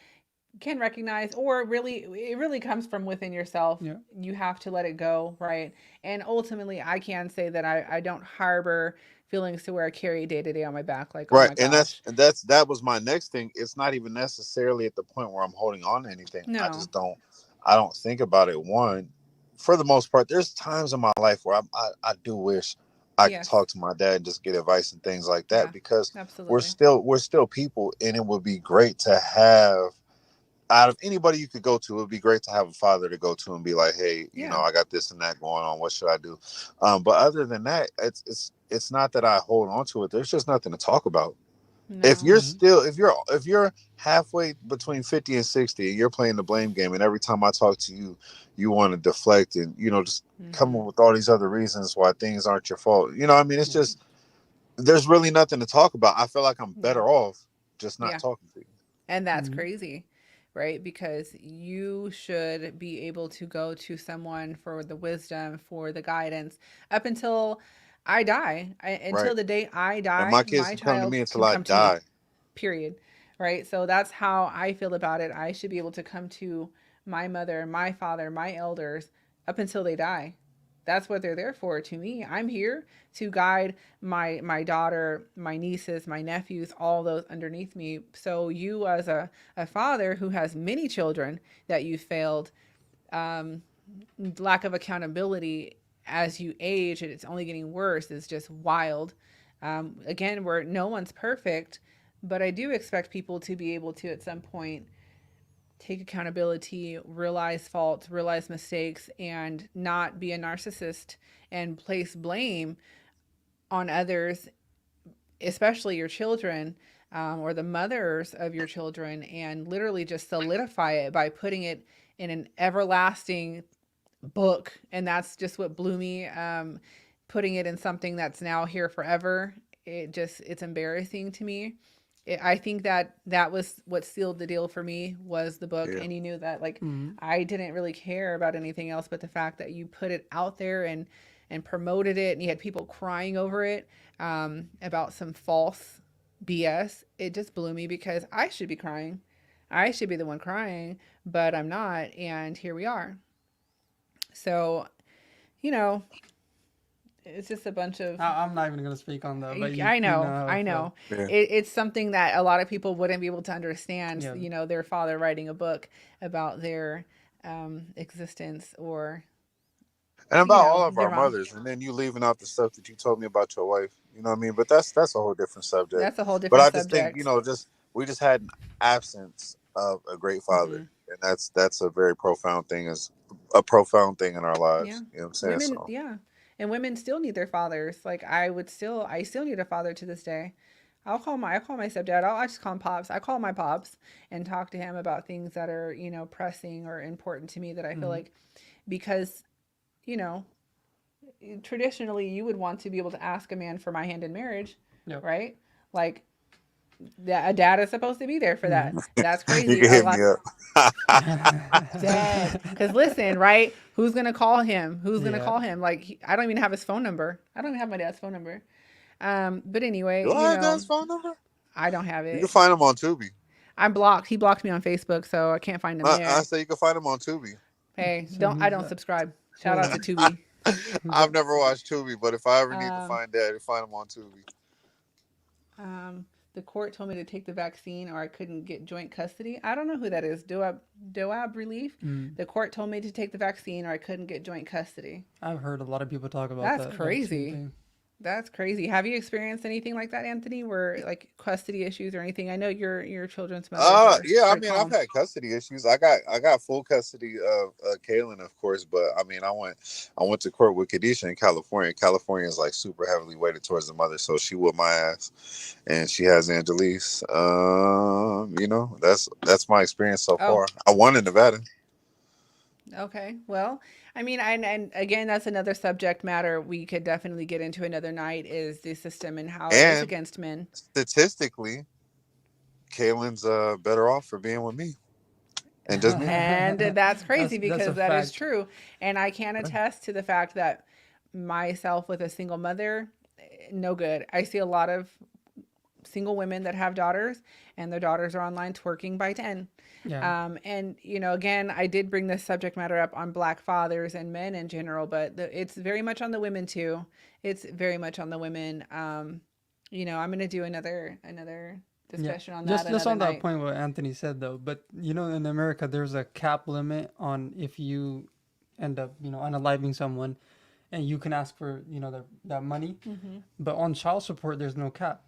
can recognize, or really, it really comes from within yourself. Yeah. You have to let it go, right? And ultimately, I can say that I don't harbor feelings to where I carry day to day on my back, like, oh Right, my and that's gosh, and that's that was my next thing. It's not even necessarily at the point where I'm holding on to anything. I no, just don't. I don't think about it. One, for the most part, there's times in my life where I do wish I could yes, talk to my dad and just get advice and things like that, yeah, because we're absolutely, still we're still people, and it would be great to have, out of anybody you could go to, it would be great to have a father to go to and be like, hey, yeah, I got this and that going on. What should I do? But other than that, it's not that I hold on to it. There's just nothing to talk about. If no, you're Hmm. still, if you're halfway between 50 and 60, and you're playing the blame game, and every time I talk to you, you want to deflect, and just come mm-hmm. up with all these other reasons why things aren't your fault. I mean, it's Yeah. just, there's really nothing to talk about. I feel like I'm Yeah, better off just not yeah. talking to you. And that's Hmm. crazy, right? Because you should be able to go to someone for the wisdom, for the guidance up until I die. Right. Until the day I And my die, kids my can come to child me until can I come to me, die. period. Right? So that's how I feel about it. I should be able to come to my mother, my father, my elders up until they die. That's what they're there for to me. I'm here to guide my daughter, my nieces, my nephews, all those underneath me. So you, as a father who has many children that you failed, um, lack of accountability as you age and it's only getting worse is just wild. Again, where no one's perfect, but I do expect people to be able to at some point take accountability, realize faults, realize mistakes, and not be a narcissist and place blame on others, especially your children, or the mothers of your children, and literally just solidify it by putting it in an everlasting book. And that's just what blew me. Putting it in something that's now here forever. It's embarrassing to me. I think that that was what sealed the deal for me, was the book. Yeah. And you knew that, like, Hmm. I didn't really care about anything else but the fact that you put it out there and promoted it, and you had people crying over it, about some false BS. It just blew me because I should be crying. I should be the one crying, but I'm not. And here we are. So, you know, it's just a bunch of. I'm not even gonna speak on that, but I you know know, how I I feel. know. Yeah. It's something that a lot of people wouldn't be able to understand. Yeah. Their father writing a book about their existence, or And about all of their our mom. mothers, and then you leaving out the stuff that you told me about your wife. You know what I mean? But that's a whole different subject. That's a whole But different I just think, subject. just we just had an absence of a great father, Hmm. and that's a very profound thing, is a profound thing in our Yeah, lives. You know what I'm saying? women. So Yeah, and women still need their fathers. Like I still need a father to this day. I call my stepdad. I just call him pops. I call my pops and talk to him about things that are, pressing or important to me that I feel Mm-hmm. like, because, you know, traditionally you would want to be able to ask a man for my hand in marriage, Yep. right? Like, that a dad is supposed to be there for Mm-hmm. that. That's You crazy. can A hit me lot up. dead. Cause listen, right? Who's gonna call him? Who's gonna Yeah. call him? Like, I don't even have his phone number. I don't even have my dad's phone number. But anyway, Do I have Dad's phone number? I don't have You can it. find him on Tubi. I'm blocked. He blocked me on Facebook, so I can't find him I there. say you can find him on Tubi. Hey, So don't I who's don't that? subscribe. Shout Who is out to that? Tubi. Who's I've that? never watched Tubi, but if I ever need to Um, find Dad, you find him on Tubi. um, the court told me to take the vaccine or I couldn't get joint custody. I don't know who that is. Doab Relief. Mm. The court told me to take the vaccine or I couldn't get joint custody. I've heard a lot of people talk about That's that vaccine crazy. thing. That's crazy. Have you experienced anything like that, Anthony? Where, like, custody issues or anything? I know your children's mothers are Yeah, I pretty mean, I've calm. had custody issues. I got full custody of Kaylin, of course, but I mean, I went to court with Kadisha in California. California is like super heavily weighted towards the mother, so she whooped my ass, and she has Angelise. That's my experience so Oh, far. I won in Nevada, okay. Well, I mean, and again, that's another subject matter we could definitely get into another night, is the system and how it is and against men. statistically, Kaylin's better off for being with me and just me. And that's crazy That's because a that is fact. true. And I can Right. attest to the fact that myself with a single mother, no good. I see a lot of single women that have daughters and their daughters are online twerking by 10. Yeah. And, again, I did bring this subject matter up on black fathers and men in general, but it's very much on the women too. It's very much on the women. I'm going to do another Yeah. discussion on that Just another on that night. point what Anthony said though, but in America there's a cap limit on if you end up, unaliving someone and you can ask for, that money. Hmm. But on child support there's no cap.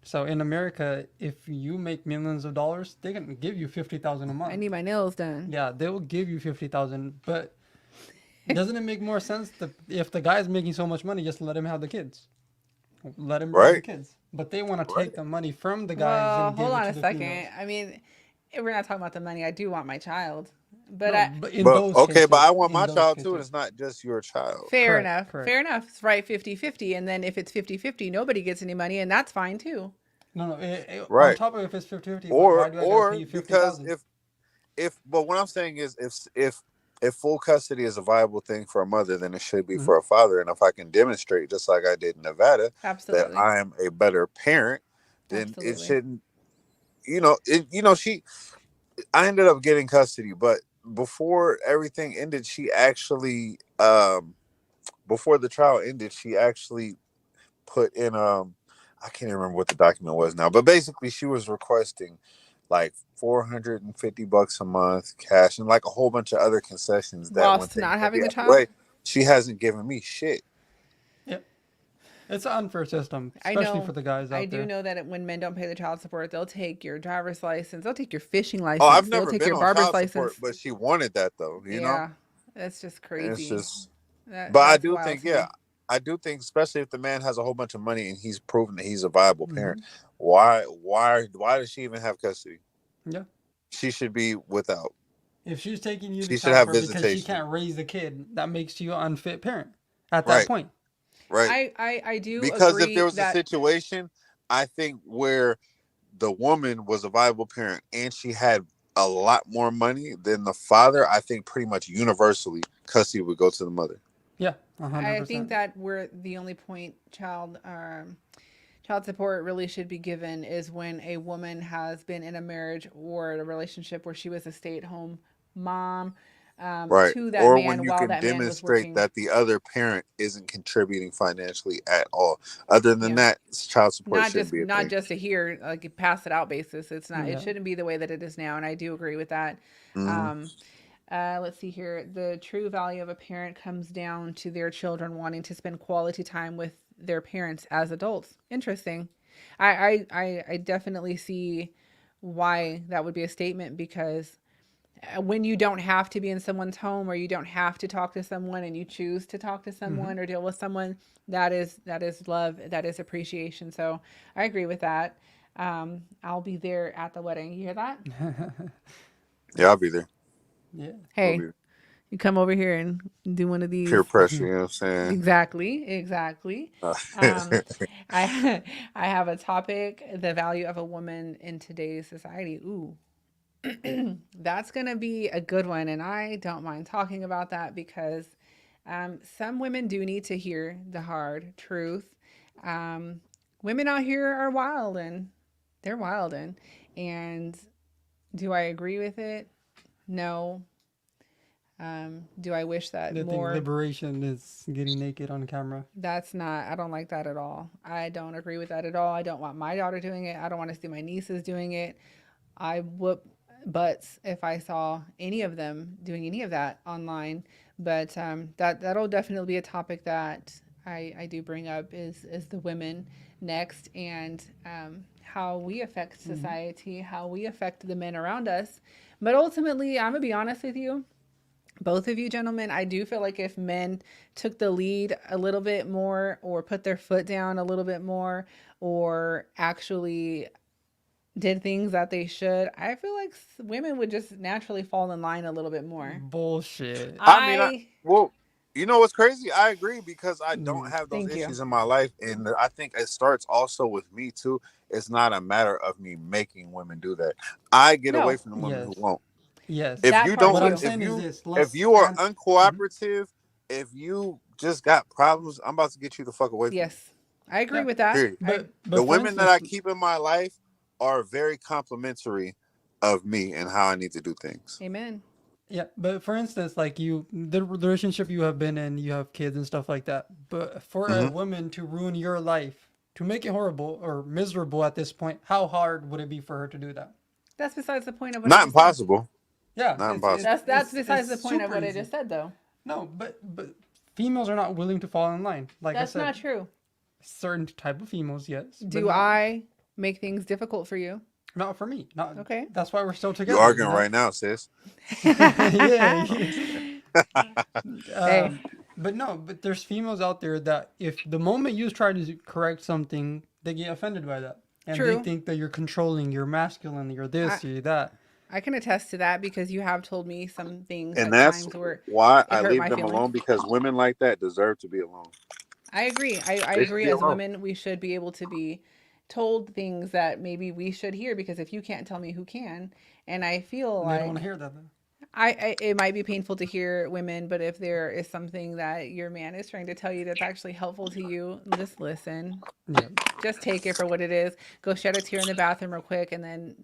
So in America, if you make millions of dollars, they can give you 50,000 a I month. need my nails done. Yeah, they will give you 50,000. But doesn't it make more sense that if the guy's making so much money, just let him have the kids, let him raise the Right, kids. But they want to right. take the money from the guys Well, and hold give it on to a the second. females. I mean, we're not talking about the money. I do want my child, but No, but in But those okay, but I cases, want my child too, and yes. it's not just your child. fair Correct, enough. correct. Fair enough. It's right, 50-50. And then if it's 50-50, nobody gets any money, and that's fine too. No, no. On Right. top of if it's 50-50, but why Or do I gotta pay or you because 50,000? if but what I'm saying is if full custody is a viable thing for a mother, then it should be Mm-hmm. for a father. And if I can demonstrate, just like I did in Nevada, that Absolutely. I am a better parent, then it Absolutely. shouldn't. She. I ended up getting custody, but before everything ended, she actually before the trial ended, she actually put in I can't even remember what the document was now, but basically she was requesting like $450 a month cash and like a whole bunch of other concessions that when Whilst things not went having the the other child, way, she hasn't given me shit. Yep. It's an unfair system, I especially for know. the guys I out do there. know that when men don't pay the child support, they'll take your driver's license, they'll take your fishing Oh, I've license, they'll never take been your on barber's child support, license. but she wanted that though, Yeah, that's just and it's crazy. just. That But I that's do wild think, to yeah, me. I do think, especially if the man has a whole bunch of money and he's proven that he's a viable Mm-hmm. parent, why does she even have custody? Yeah. She should be without. If she's taking you to She should child have support because she visitation. can't raise the kid, that makes you an unfit parent at that Right, point. right. I do Because if there agree was a that situation, I think where the woman was a viable parent and she had a lot more money than the father, I think pretty much universally custody would go to the mother. Yeah, a hundred I think percent. that we're the only point child support really should be given is when a woman has been in a marriage or a relationship where she was a stay-at-home mom, Right. to that Or when man you while can that man was demonstrate working. that the other parent isn't contributing financially at all. Other than Yeah. that, child support not shouldn't just be a not thing. just a here, like a pass it out basis. It Yeah. shouldn't be the way that it is now, and I do agree with that. Hmm. um let's see here. The true value of a parent comes down to their children wanting to spend quality time with their parents as adults. Interesting. I definitely see why that would be a statement, because when you don't have to be in someone's home, or you don't have to talk to someone and you choose to talk to Mm-hmm. someone or deal with someone, that is love, that is appreciation. So I agree with that. I'll be there at the wedding. You hear that? Yeah, I'll be there. Yeah. We'll Hey, be you come over here and do one of peer these. pressure. You know what I'm saying? Exactly, exactly. Um, I I have a topic: the value of a woman in today's society. Ooh, that's going to be a good one. And I don't mind talking about that because some women do need to hear the hard truth. Um, Women out here are wild, and they're wild. And do I agree with it? No. Do I wish that They think more? liberation is getting naked on camera. That's not, I don't like that at all. I don't agree with that at all. I don't want my daughter doing it. I don't want to see my nieces doing it. I whoop butts if I saw any of them doing any of that online. But that'll definitely be a topic that I do bring up is the women next, and how we affect Mm-hmm. society, how we affect the men around us. But ultimately, I'm gonna be honest with you, both of you gentlemen, I do feel like if men took the lead a little bit more, or put their foot down a little bit more, or actually did things that they should, I feel like women would just naturally fall in line a little bit more. Bullshit. I mean, I well, you know what's crazy? I agree because I don't Mm. have those Thank you. issues in my life, and I think it starts also with me too. It's not a matter of me making women do that. I get away No, from the women who Yes. won't. Yes. If that you part don't, What I'm too. saying is this. if Let's you are and mhm. uncooperative, if you just got problems, I'm about to get you the fuck away from me. Yes, I agree Yeah. with that. Period. I The But for women that instance, I keep in my life are very complimentary of me and how I need to do things. Amen. yeah, but for instance, like you, the relationship you have been in, you have kids and stuff like that. But for a Hmm. woman to ruin your life, to make it horrible or miserable at this point, how hard would it be for her to do that? That's besides the point of what I Not just said. impossible. Yeah, Not it's impossible. it's That's it's besides it's the point of super what I easy. just said, though. No, but females are not willing to fall in line. Like I That's said, not true. certain type of females, yes, but Do not I make things difficult for you? not for me. Not Okay. that's why we're still You together, you arguing know. right now, sis? Yeah. Hey, um, but no, but there's females out there that if the moment you try to correct something, they get offended by that, and they true. think that you're controlling, you're masculine, you're I this, you're that. I can attest to that because you have told me some things And at that's times where why it I hurt leave my them feelings. alone because women like that deserve to be alone. I agree. I They should agree. be As alone. women, we should be able to be told things that maybe we should hear, because if you can't tell me, who can? And I feel And they don't want to like hear that though. I it might be painful to hear women, but if there is something that your man is trying to tell you that's actually helpful to you, just listen. Yeah, Just take it for what it is. Go shed a tear in the bathroom real quick, and then,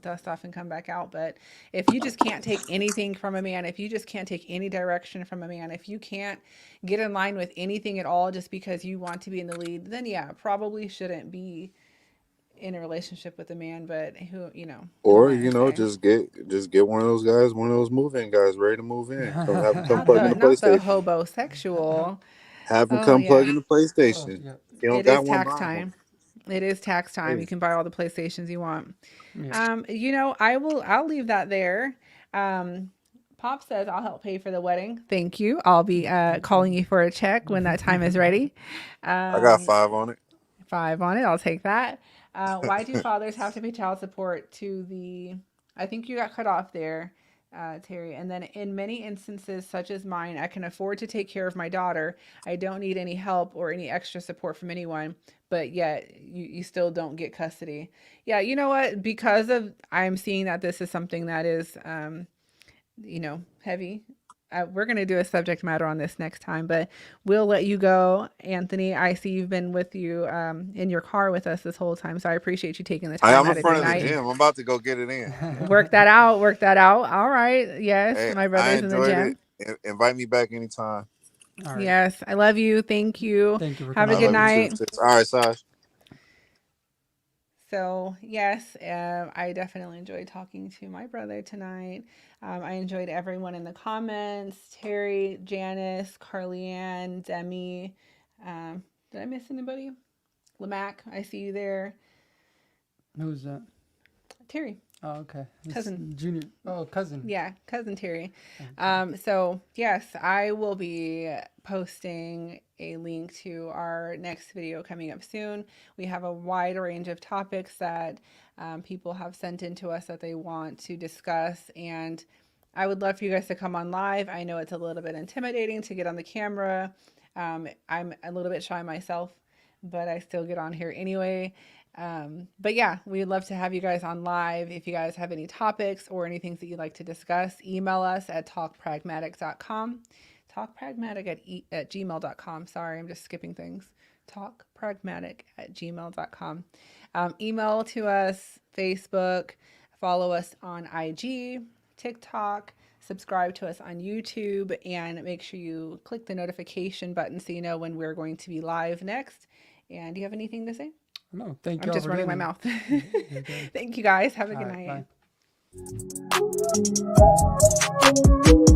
dust off and come back out. But if you just can't take anything from a man, if you just can't take any direction from a man, if you can't get in line with anything at all just because you want to be in the lead, then yeah, probably shouldn't be in a relationship with a man. But who am Or I to say? just get one of those guys, one of those move-in guys, ready to move in. Come have them come Not plug in the the not the PlayStation. homosexual. Have them Oh come plug yeah. in the oh PlayStation. yeah, If you don't It is got one, tax buy one. time. It is tax time. You Crazy. can buy all the PlayStations you want. yeah. I'll leave that there. Um, Pop says I'll help pay for the wedding. Thank you. I'll be calling you for a check when that time is ready. I got Um, 5 on it. 5 on it. I'll take that. Why do fathers have to pay child support to the? I think you got cut off there, Terry. And then in many instances, such as mine, I can afford to take care of my daughter. I don't need any help or any extra support from anyone. But yet you still don't get custody. Yeah, you know what? Because of I'm seeing that this is something that is heavy. We're going to do a subject matter on this next time, but we'll let you go, Anthony. I see you've been with you in your car with us this whole time, so I appreciate you taking the time I'm in out of your front of the night. gym. I'm about to go get it in. Work that out. Work that out. All right. Yes, Hey, my I brother's in the enjoyed it. gym. Invite me back anytime. All right. Yes, I love you. Thank you. Thank you for Have a coming I good love on. you too, night. sis. All right, Sash. So, yes, I definitely enjoyed talking to my brother tonight. I enjoyed everyone in the comments: Terry, Janice, Carly-Ann, Demi. Did I miss anybody? Lamac, I see you there. Who's that? Terry. Oh, okay. It's Cousin. junior. Oh, cousin. Yeah, cousin Terry. Okay. So yes, I will be posting a link to our next video coming up soon. We have a wide range of topics that people have sent in to us that they want to discuss, and I would love for you guys to come on live. I know it's a little bit intimidating to get on the camera. I'm a little bit shy myself, but I still get on here anyway. But yeah, we'd love to have you guys on live. If you guys have any topics or anything that you'd like to discuss, email us at talkpragmatic.com. Talkpragmatic at gmail.com. Sorry, I'm just skipping things. Talkpragmatic at gmail.com. Email to us, Facebook, follow us on IG, TikTok, subscribe to us on YouTube, and make sure you click the notification button so you know when we're going to be live next. And do you have anything to say? No, thank I'm you all just for running doing my it. mouth. You're good. Thank you guys. Have a All good right, night. bye.